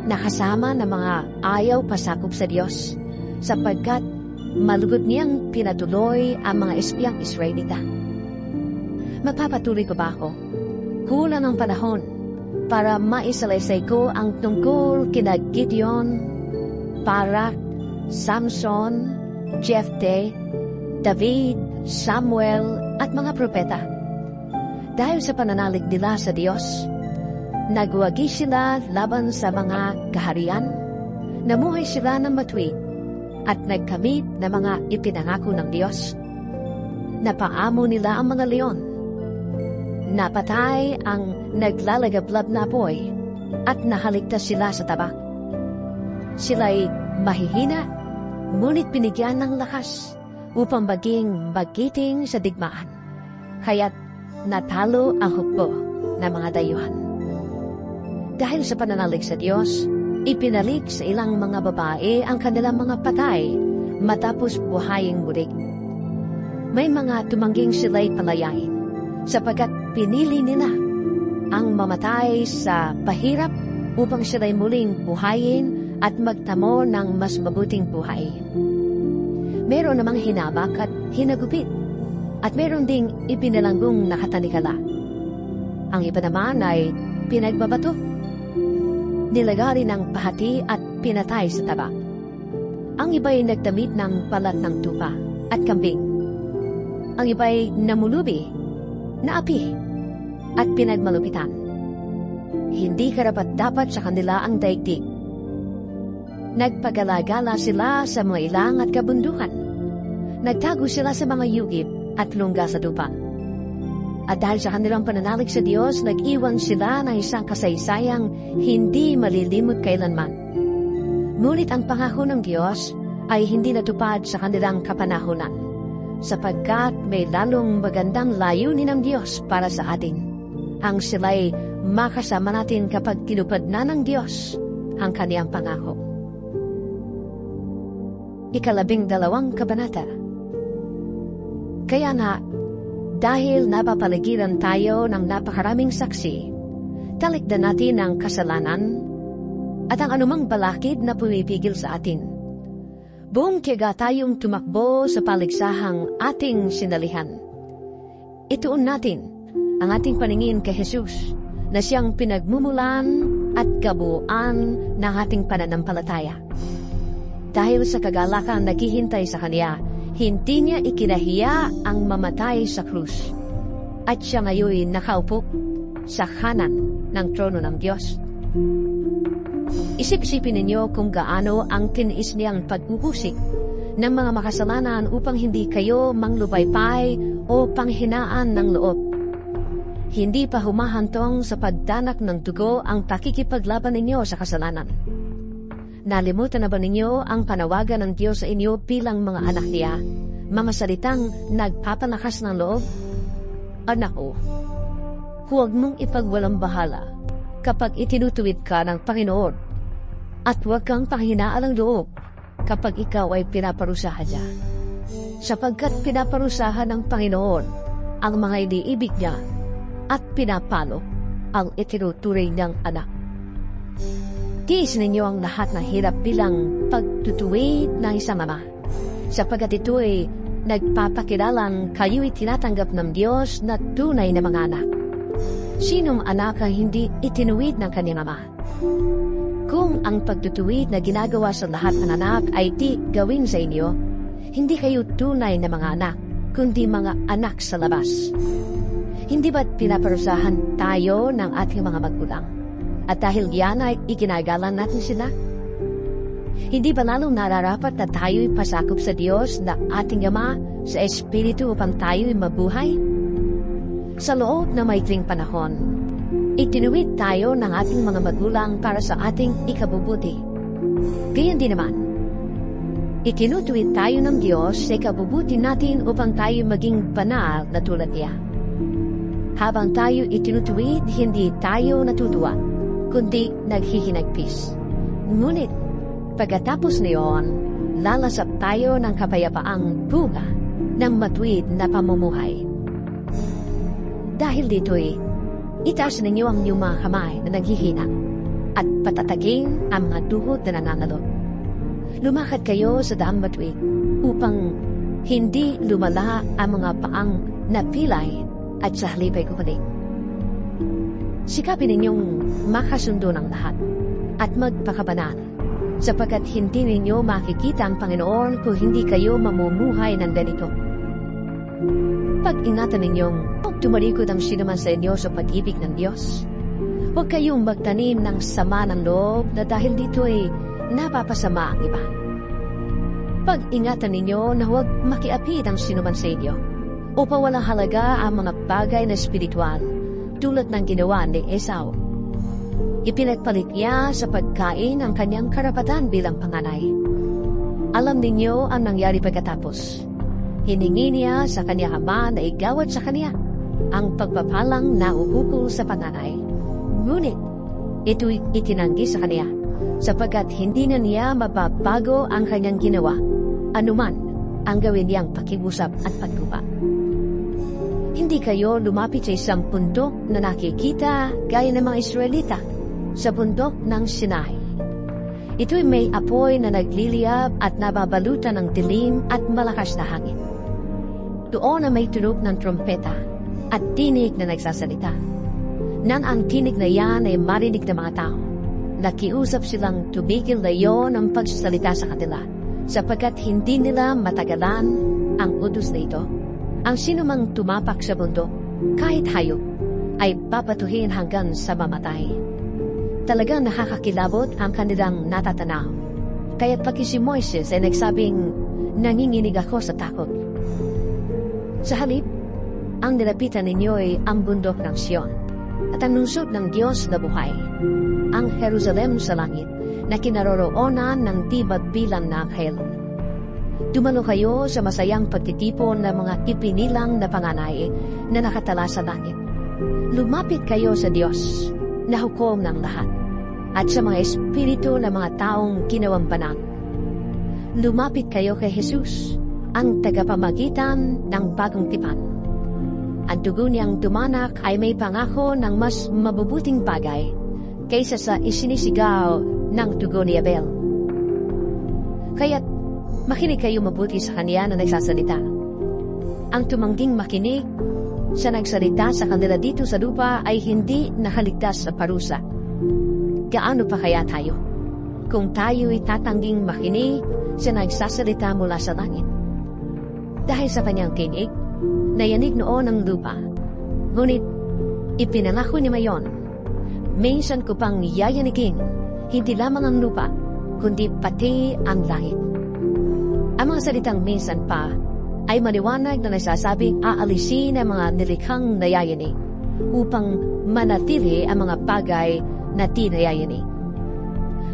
na kasama ng mga ayaw pasakop sa Diyos, sapagkat malugod niyang pinatuloy ang mga espiyang Israelita. Magpapatuloy ko ba ako? Kulang ang panahon para maisalaysay ko ang tungkol kina Gideon, Barak, Samson, Jephthah, David, Samuel, at mga propeta. Dahil sa pananalig nila sa Diyos, nagwagi sila laban sa mga kaharian, namuhay sila ng matuwid, at nagkamit ng mga ipinangako ng Diyos. Napaamo nila ang mga leon. Napatay ang naglalagablab na apoy at nahaligtas sila sa tabak. Sila'y mahihina, ngunit binigyan ng lakas upang maging magiting sa digmaan. Kaya't natalo ang hukbo ng mga dayuhan. Dahil sa pananalig sa Diyos, ipinalik sa ilang mga babae ang kanilang mga patay matapos buhayin muli. May mga tumangging sila'y palayain sapagkat pinili nila ang mamatay sa pahirap upang sila'y muling buhayin at magtamo ng mas mabuting buhay. Meron namang hinabak at hinagupit at meron ding ipinalanggong nakatanikala. Ang iba naman ay pinagbabato, nilagari ng pahati at pinatay sa tabak. Ang iba'y nagdamit ng balat ng tupa at kambing. Ang iba'y namulubi, naapi, at pinagmalupitan. Hindi karapat-dapat sa kanila ang daigdig. Nagpagalagala sila sa mga ilang at kabundukan. Nagtago sila sa mga yugib at lungga sa lupa. At dahil sa kanilang pananalig sa Diyos, nag-iwan sila ng isang kasaysayang hindi malilimot kailanman. Ngunit ang pangako ng Diyos ay hindi natupad sa kanilang kapanahunan, sapagkat may lalong magandang layunin ng Diyos para sa atin. Ang sila'y makasama natin kapag tinupad na ng Diyos ang kaniyang pangako. 12 kabanata. Kaya nga, dahil napapaligiran tayo ng napakaraming saksi, talikdan natin ang kasalanan at ang anumang balakid na pumipigil sa atin. Buong tiyaga tayong tumakbo sa paligsahang ating sinalihan. Ituon natin ang ating paningin kay Jesus na siyang pinagmumulan at kabuuan ng ating pananampalataya. Dahil sa kagalakan naghihintay sa Kanya, hindi niya ikinahiya ang mamatay sa krus. At siya ngayon nakaupo sa kanan ng trono ng Diyos. Isip-isipin ninyo kung gaano ang tiniis niyang pag-uusik ng mga makasalanan upang hindi kayo manglubaypay o panghinaan ng loob. Hindi pa humahantong sa pagdanak ng dugo ang pakikipaglaban ninyo sa kasalanan. Nalimutan na ba ninyo ang panawagan ng Diyos sa inyo bilang mga anak niya? Mga salitang nagpapalakas ng loob? Anak ko, huwag mong ipagwalang bahala kapag itinutuwid ka ng Panginoon at huwag kang panghinaan ng loob kapag ikaw ay pinaparusahan niya. Sapagkat pinaparusahan ng Panginoon ang mga iniibig niya at pinapalo ang itinuturing niyang anak. Tiis ninyo ang lahat ng hirap bilang pagtutuwid ng isang ama, sapagkat ito ay nagpapakilalang kayo'y tinatanggap ng Diyos na tunay na mga anak. Sinong anak ang hindi itinuwid ng kanyang ama? Kung ang pagtutuwid na ginagawa sa lahat ng anak ay di gawin sa inyo, hindi kayo tunay na mga anak, kundi mga anak sa labas. Hindi ba't pinaparusahan tayo ng ating mga magulang? At dahil yan ay iginagalang natin sila? Hindi ba lalong nararapat na tayo'y pasakop sa Diyos na ating Ama sa Espiritu upang tayo'y mabuhay? Sa loob na maikling panahon, itinuwid tayo ng ating mga magulang para sa ating ikabubuti. Gayon din naman, itinutuwid tayo ng Diyos sa ikabubuti natin upang tayo maging banal na tulad niya. Habang tayo itinutuwid, hindi tayo natutuwa, kundi naghihinagpis. Ngunit, pagkatapos niyon, lalasap tayo ng kapayapaang bunga ng matuwid na pamumuhay. Dahil dito'y, itaas ninyo ang inyong mga kamay na naghihina at patatagin ang mga tuhod na nananalo. Lumakad kayo sa daang matuwid upang hindi lumala ang mga paang napilay at sa halipay kukuling. Sikapin ninyong makasundo ng lahat at magpakabanal, sapagkat hindi ninyo makikita ang Panginoon kung hindi kayo mamumuhay ng ganito. Pag-ingatan ninyong huwag tumalikod ang sinuman sa inyo sa pag-ibig ng Diyos. Huwag kayong magtanim ng sama ng loob na dahil dito ay napapasama ang iba. Pag-ingatan ninyo na huwag makiapid ang sinuman sa inyo upang walang halaga ang mga bagay na espiritual tulad ng ginawa ni Esau. Ipinagpalit niya sa pagkain ang kanyang karapatan bilang panganay. Alam ninyo ang nangyari pagkatapos. Hiningi niya sa kanyang ama na igawad sa kanya ang pagpapalang nauukol sa panganay. Ngunit ito'y itinanggi sa kanya sapagkat hindi na niya mababago ang kanyang ginawa, anuman ang gawin niyang pakiusap at pagkupa. Hindi kayo lumapit sa isang bundok na nakikita gaya ng mga Israelita sa bundok ng Sinai. Ito'y may apoy na nagliliyab at nababalutan ng dilim at malakas na hangin. Doon na may tunog ng trompeta at tinig na nagsasalita. Nang ang tinig na yan ay marinig ng mga tao, nakiusap silang tumigil na yon ang pagsasalita sa kanila, sapagkat hindi nila matagalan ang utos na ito. Ang sinumang tumapak sa bundok, kahit hayop, ay papatuhin hanggang sa mamatay. Talagang nakakakilabot ang kanilang natatanaw. Kaya't pati si Moises ay nagsabing, nanginginig ako sa takot. Sa halip, ang nilapitan ninyo ay ang bundok ng Sion, at ang lungsod ng Diyos na buhay, ang Jerusalem sa langit, na kinaroroonan ng di bilang na anghel. Dumalo kayo sa masayang pagtitipon ng mga ipinilang na panganay na nakatala sa langit. Lumapit kayo sa Diyos, na hukom ng lahat, at sa mga espiritu ng mga taong ginawang banal. Lumapit kayo kay Jesus, ang tagapamagitan ng bagong tipan. Ang dugo niyang dumanak ay may pangako ng mas mabubuting bagay kaysa sa isinisigaw ng dugo ni Abel. Kaya't makinig kayo mabuti sa kanya na nagsasalita. Ang tumangging makinig sa nagsalita sa kanila dito sa lupa ay hindi nakaligtas sa parusa. Gaano pa kaya tayo kung tayo'y tatangging makinig sa nagsasalita mula sa langit? Dahil sa kanyang tinig, nayanig noon ang lupa. Ngunit ipinangako ni Mayon, minsan ko pang yayanigin, hindi lamang ang lupa, kundi pati ang langit. Ang mga salitang minsan pa ay maliwanag na nagsasabing aalisin ang mga nilikhang nayayanig upang manatili ang mga bagay na di nayayanig.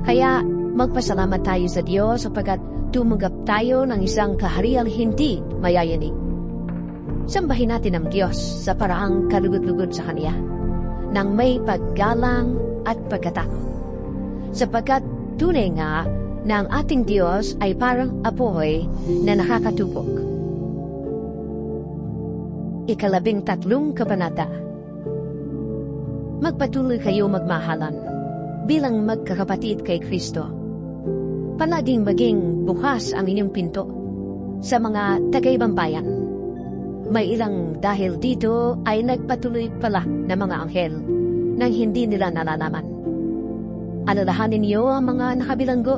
Kaya magpasalamat tayo sa Diyos sapagkat tumanggap tayo ng isang kahariang hindi mayayanig. Sambahin natin ang Diyos sa paraang kalugod-lugod sa Kanya, nang may paggalang at pagkatakot. Sapagkat tunay nga na ang ating Diyos ay parang apoy na nakakatupok. 13 kabanata. Magpatuloy kayo magmahalan bilang magkakapatid kay Kristo. Palaging maging bukas ang inyong pinto sa mga tagaibang bayan. May ilang dahil dito ay nagpatuloy pala ng mga anghel nang hindi nila nalalaman. Alalahanin niyo ang mga nakabilanggo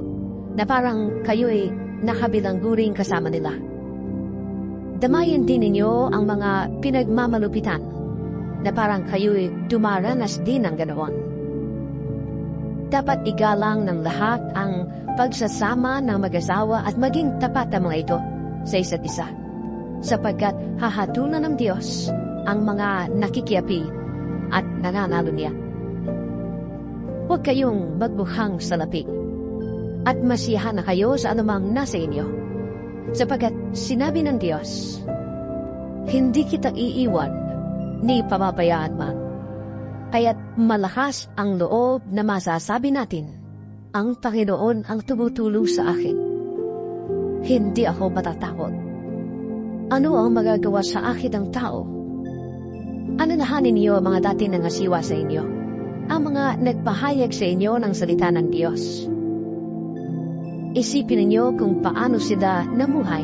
na parang kayo'y nakabilanggo rin kasama nila. Damayan din ninyo ang mga pinagmamalupitan na parang kayo'y dumaranas din ng ganoon. Dapat igalang ng lahat ang pagsasama ng mag-asawa at maging tapat ang mga ito sa isa't isa, sapagkat hahatulan ng Diyos ang mga nakikiapi at nananalo niya. Huwag kayong magbukhang salapi at masiyahan na kayo sa anumang nasa inyo, sapagkat sinabi ng Diyos, hindi kita iiwan ni pababayaan man. Kaya't malakas ang loob na masasabi natin, ang Panginoon ang tumutulong sa akin. Hindi ako matatakot. Ano ang magagawa sa akin ng tao? Alalahanin niyo ang mga dati nangasiwa sa inyo, ang mga nagpahayag sa inyo ng salita ng Diyos. Isipin ninyo kung paano sila namuhay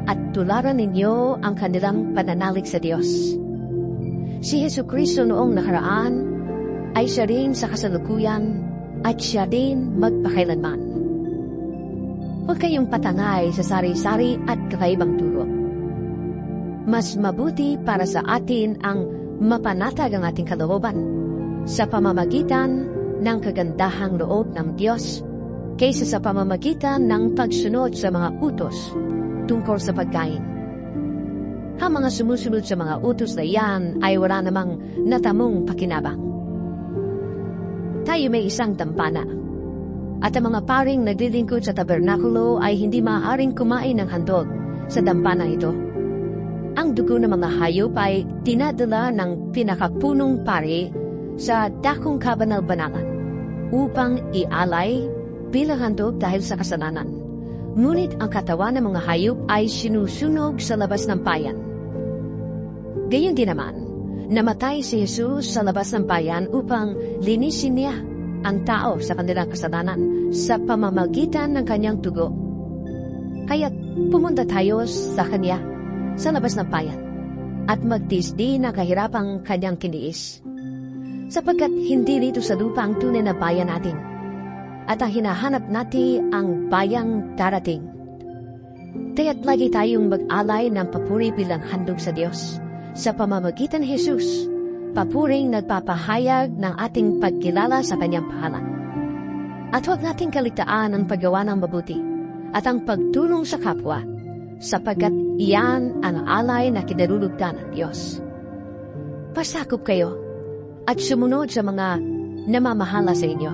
at tularan ninyo ang kanilang pananalig sa Diyos. Si Jesucristo noong nakaraan ay siya rin sa kasalukuyan at siya din magpakailanman. Huwag kayong patangay sa sari-sari at kakaibang turo. Mas mabuti para sa atin ang mapanatag ang ating kalooban sa pamamagitan ng kagandahang loob ng Diyos kaysa sa pamamagitan ng pagsunod sa mga utos tungkol sa pagkain. Ang mga sumusunod sa mga utos na iyan ay wala namang natamong pakinabang. Tayo may isang dampana, at ang mga paring naglilingkod sa tabernakulo ay hindi maaaring kumain ng handog sa dampana ito. Ang dugo ng mga hayop ay dinadala ng pinakapunong pari sa dakong kabanal-banalan upang ialay bilang handog dahil sa kasalanan. Ngunit ang katawan ng mga hayop ay sinusunog sa labas ng bayan. Gayon din naman, namatay si Jesus sa labas ng bayan upang linisin niya ang tao sa kanilang kasalanan sa pamamagitan ng kanyang dugo. Kaya't pumunta tayo sa kanya sa labas ng bayan at magtisdi ng kahirapang kanyang kiniis. Sapagkat hindi rito sa lupa ang tunay na bayan natin, at ang hinahanap natin ang bayang darating. Kaya't lagi tayong mag-alay ng papuri bilang handog sa Diyos sa pamamagitan ni Jesus, papuring nagpapahayag ng ating pagkilala sa kanyang pangalan. At huwag nating kaligtaan ang paggawa ng mabuti at ang pagtulong sa kapwa, sapagkat iyan ang alay na kinarulugdan ng Diyos. Pasakop kayo at sumunod sa mga namamahala sa inyo.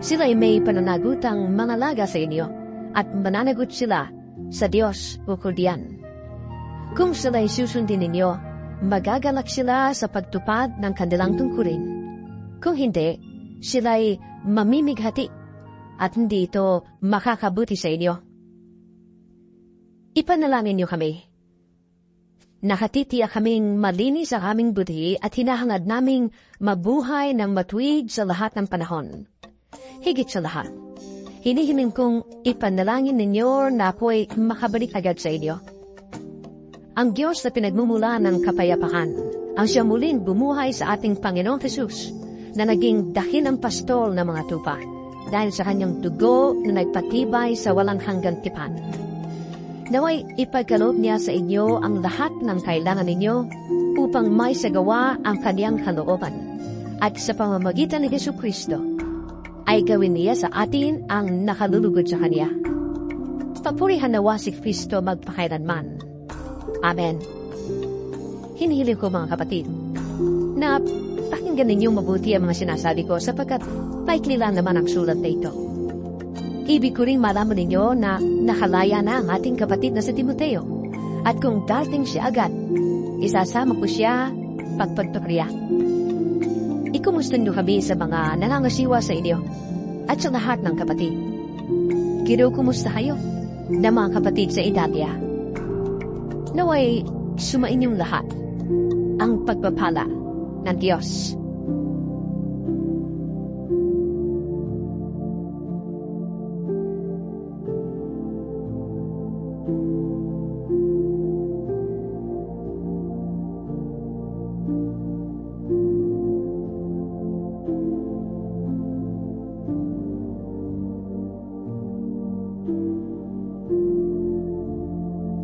Sila ay may pananagutang mangalaga sa inyo at mananagot sila sa Diyos ukol diyan. Kung sila'y susundin ninyo, magagalak sila sa pagtupad ng kanilang tungkulin. Kung hindi, sila'y mamimighati at hindi ito makakabuti sa inyo. Ipanalangin niyo kami. Nakatitiyak kaming malinis ang aming buti at hinahangad naming mabuhay ng matuwid sa lahat ng panahon. Higit sa lahat, hinihiling kong ipanalangin ninyo na ako'y makabalik agad sa inyo. Ang Diyos na pinagmumula ng kapayapaan, ang siya muling bumuhay sa ating Panginoong Jesus, na naging dakilang pastol ng mga tupa, dahil sa kanyang dugo na nagpatibay sa walang hanggang tipan. Naway ipagkaloob niya sa inyo ang lahat ng kailangan ninyo upang may sagawa ang kanyang kalooban, at sa pamamagitan ni Jesucristo, ay gawin niya sa atin ang nakalulugod sa kanya. Papurihan nawa si Kristo magpakailanman. Amen. Hinihiling ko mga kapatid na pakinggan ninyong mabuti ang mga sinasabi ko sapagkat paikli lang naman ang sulat na ito. Ibig ko rin malaman ninyo na nakalaya na ang ating kapatid na si Timoteo, at kung dating siya agad, isasama ko siya pagpagpapriya. Ikumusta niyo kami sa mga nangangasiwa sa inyo at sa lahat ng kapatid. Kumusta kayo na mga kapatid sa Italia? Naway sumainyong lahat ang pagpapala ng Diyos.